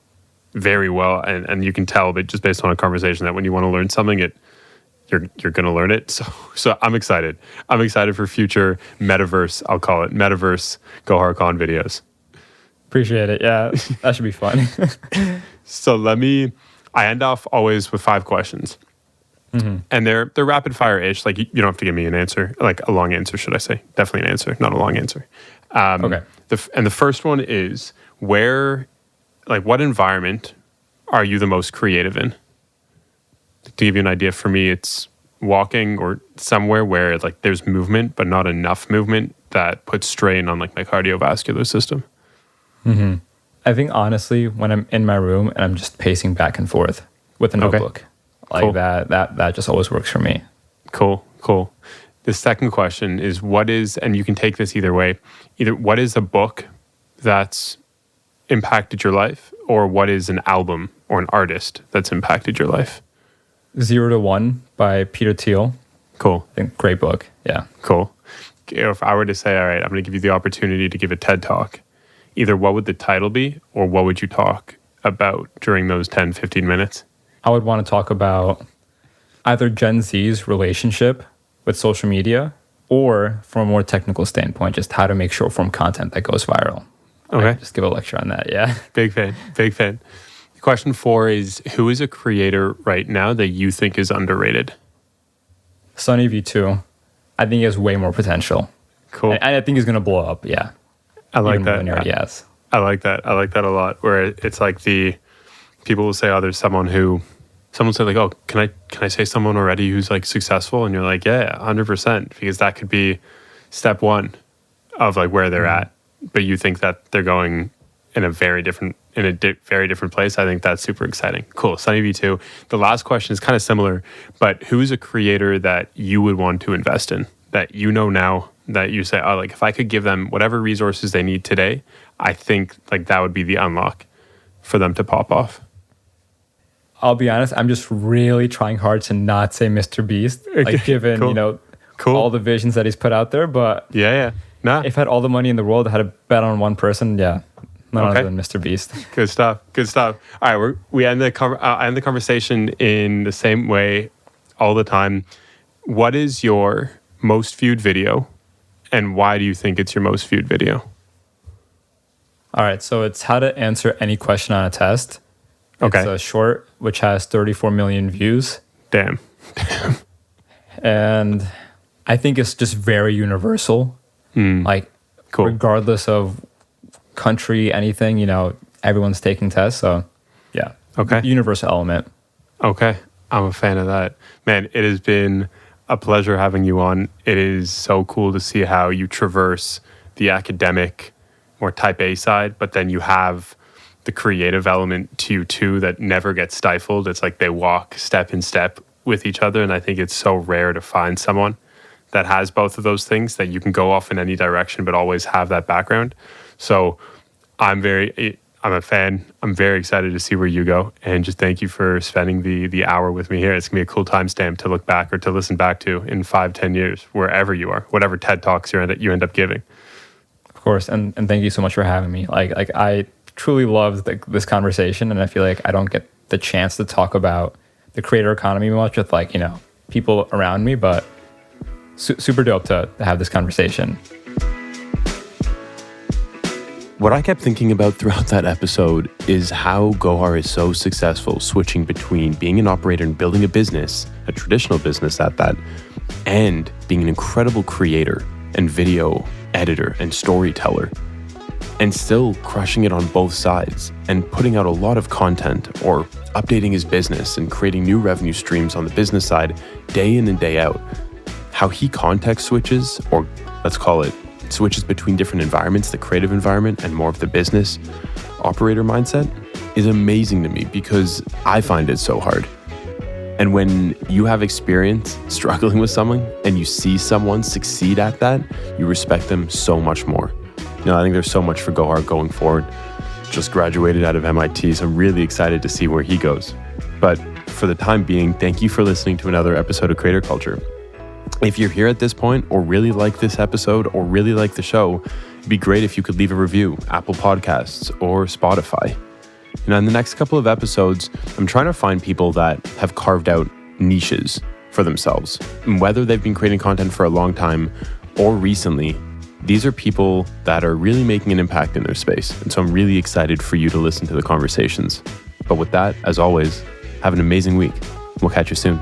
C: very well, and you can tell, but just based on a conversation, that when you want to learn something, you're going to learn it. So I'm excited. I'm excited for future metaverse, I'll call it metaverse GoharCon videos.
D: Appreciate it. Yeah, that should be fun.
C: So I end off always with 5 questions. Mm-hmm. And they're rapid fire-ish. Like you don't have to give me an answer, like a long answer, should I say? Definitely an answer, not a long answer. Okay. The first one is, what environment are you the most creative in? To give you an idea, for me, it's walking or somewhere where like there's movement, but not enough movement that puts strain on like my cardiovascular system.
D: Mm-hmm. I think honestly, when I'm in my room and I'm just pacing back and forth with a notebook, cool. that just always works for me.
C: Cool. The second question is, and you can take this either way, what is a book that's impacted your life, or what is an album or an artist that's impacted your life?
D: 0 to 1 by Peter Thiel.
C: Cool.
D: I think great book. Yeah.
C: Cool. If I were to say, all right, I'm going to give you the opportunity to give a TED Talk, either what would the title be, or what would you talk about during those 10, 15 minutes?
D: I would want to talk about either Gen Z's relationship with social media, or from a more technical standpoint, just how to make short form content that goes viral.
C: Okay.
D: Just give a lecture on that. Yeah.
C: Big fan. Question 4 is, who is a creator right now that you think is underrated?
D: Sunny V2. I think he has way more potential.
C: Cool.
D: And I think he's going to blow up. Yeah.
C: I like that.
D: Yes.
C: I like that a lot. Where it's like people will say, oh, there's someone said like, oh, can I say someone already who's like successful? And you're like, yeah, 100%, because that could be step 1 of like where they're at. But you think that they're going in a very different place. I think that's super exciting. Cool. Sunny V2. The last question is kind of similar, but who's a creator that you would want to invest in, that you know now, that you say, oh, like if I could give them whatever resources they need today, I think like that would be the unlock for them to pop off?
D: I'll be honest, I'm just really trying hard to not say Mr. Beast, like given,
C: cool.
D: all the visions that he's put out there. But
C: yeah. Nah.
D: If I had all the money in the world, I had to bet on one person, yeah, None other than Mr. Beast.
C: Good stuff. Good stuff. All right, we end the conversation in the same way all the time. What is your most viewed video, and why do you think it's your most viewed video?
D: All right, so it's how to answer any question on a test.
C: Okay.
D: It's a short which has 34 million views.
C: Damn.
D: And I think it's just very universal. Like,
C: cool.
D: Regardless of country, anything, you know, everyone's taking tests. So, yeah.
C: Okay.
D: Universal element.
C: Okay. I'm a fan of that. Man, it has been a pleasure having you on. It is so cool to see how you traverse the academic, more type A side, but then you have the creative element to you too that never gets stifled. It's like they walk step in step with each other. And I think it's so rare to find someone that has both of those things, that you can go off in any direction, but always have that background. So I'm a fan. I'm very excited to see where you go. And just thank you for spending the hour with me here. It's gonna be a cool timestamp to look back or to listen back to in 5-10 years, wherever you are, whatever TED Talks you end up giving.
D: Of course. And thank you so much for having me. Like I truly loved this conversation, and I feel like I don't get the chance to talk about the creator economy much with, like, you know, people around me, but super dope to have this conversation.
C: What I kept thinking about throughout that episode is how Gohar is so successful switching between being an operator and building a business, a traditional business at that, and being an incredible creator and video editor and storyteller, and still crushing it on both sides and putting out a lot of content or updating his business and creating new revenue streams on the business side day in and day out. How he context switches, or let's call it switches between different environments, the creative environment and more of the business operator mindset, is amazing to me because I find it so hard. And when you have experience struggling with something and you see someone succeed at that, you respect them so much more. You know, I think there's so much for Gohar going forward. Just graduated out of MIT, so I'm really excited to see where he goes. But for the time being, thank you for listening to another episode of Creator Culture. If you're here at this point or really like this episode or really like the show, it'd be great if you could leave a review, Apple Podcasts or Spotify. You know, in the next couple of episodes, I'm trying to find people that have carved out niches for themselves. And whether they've been creating content for a long time or recently, these are people that are really making an impact in their space. And so I'm really excited for you to listen to the conversations. But with that, as always, have an amazing week. We'll catch you soon.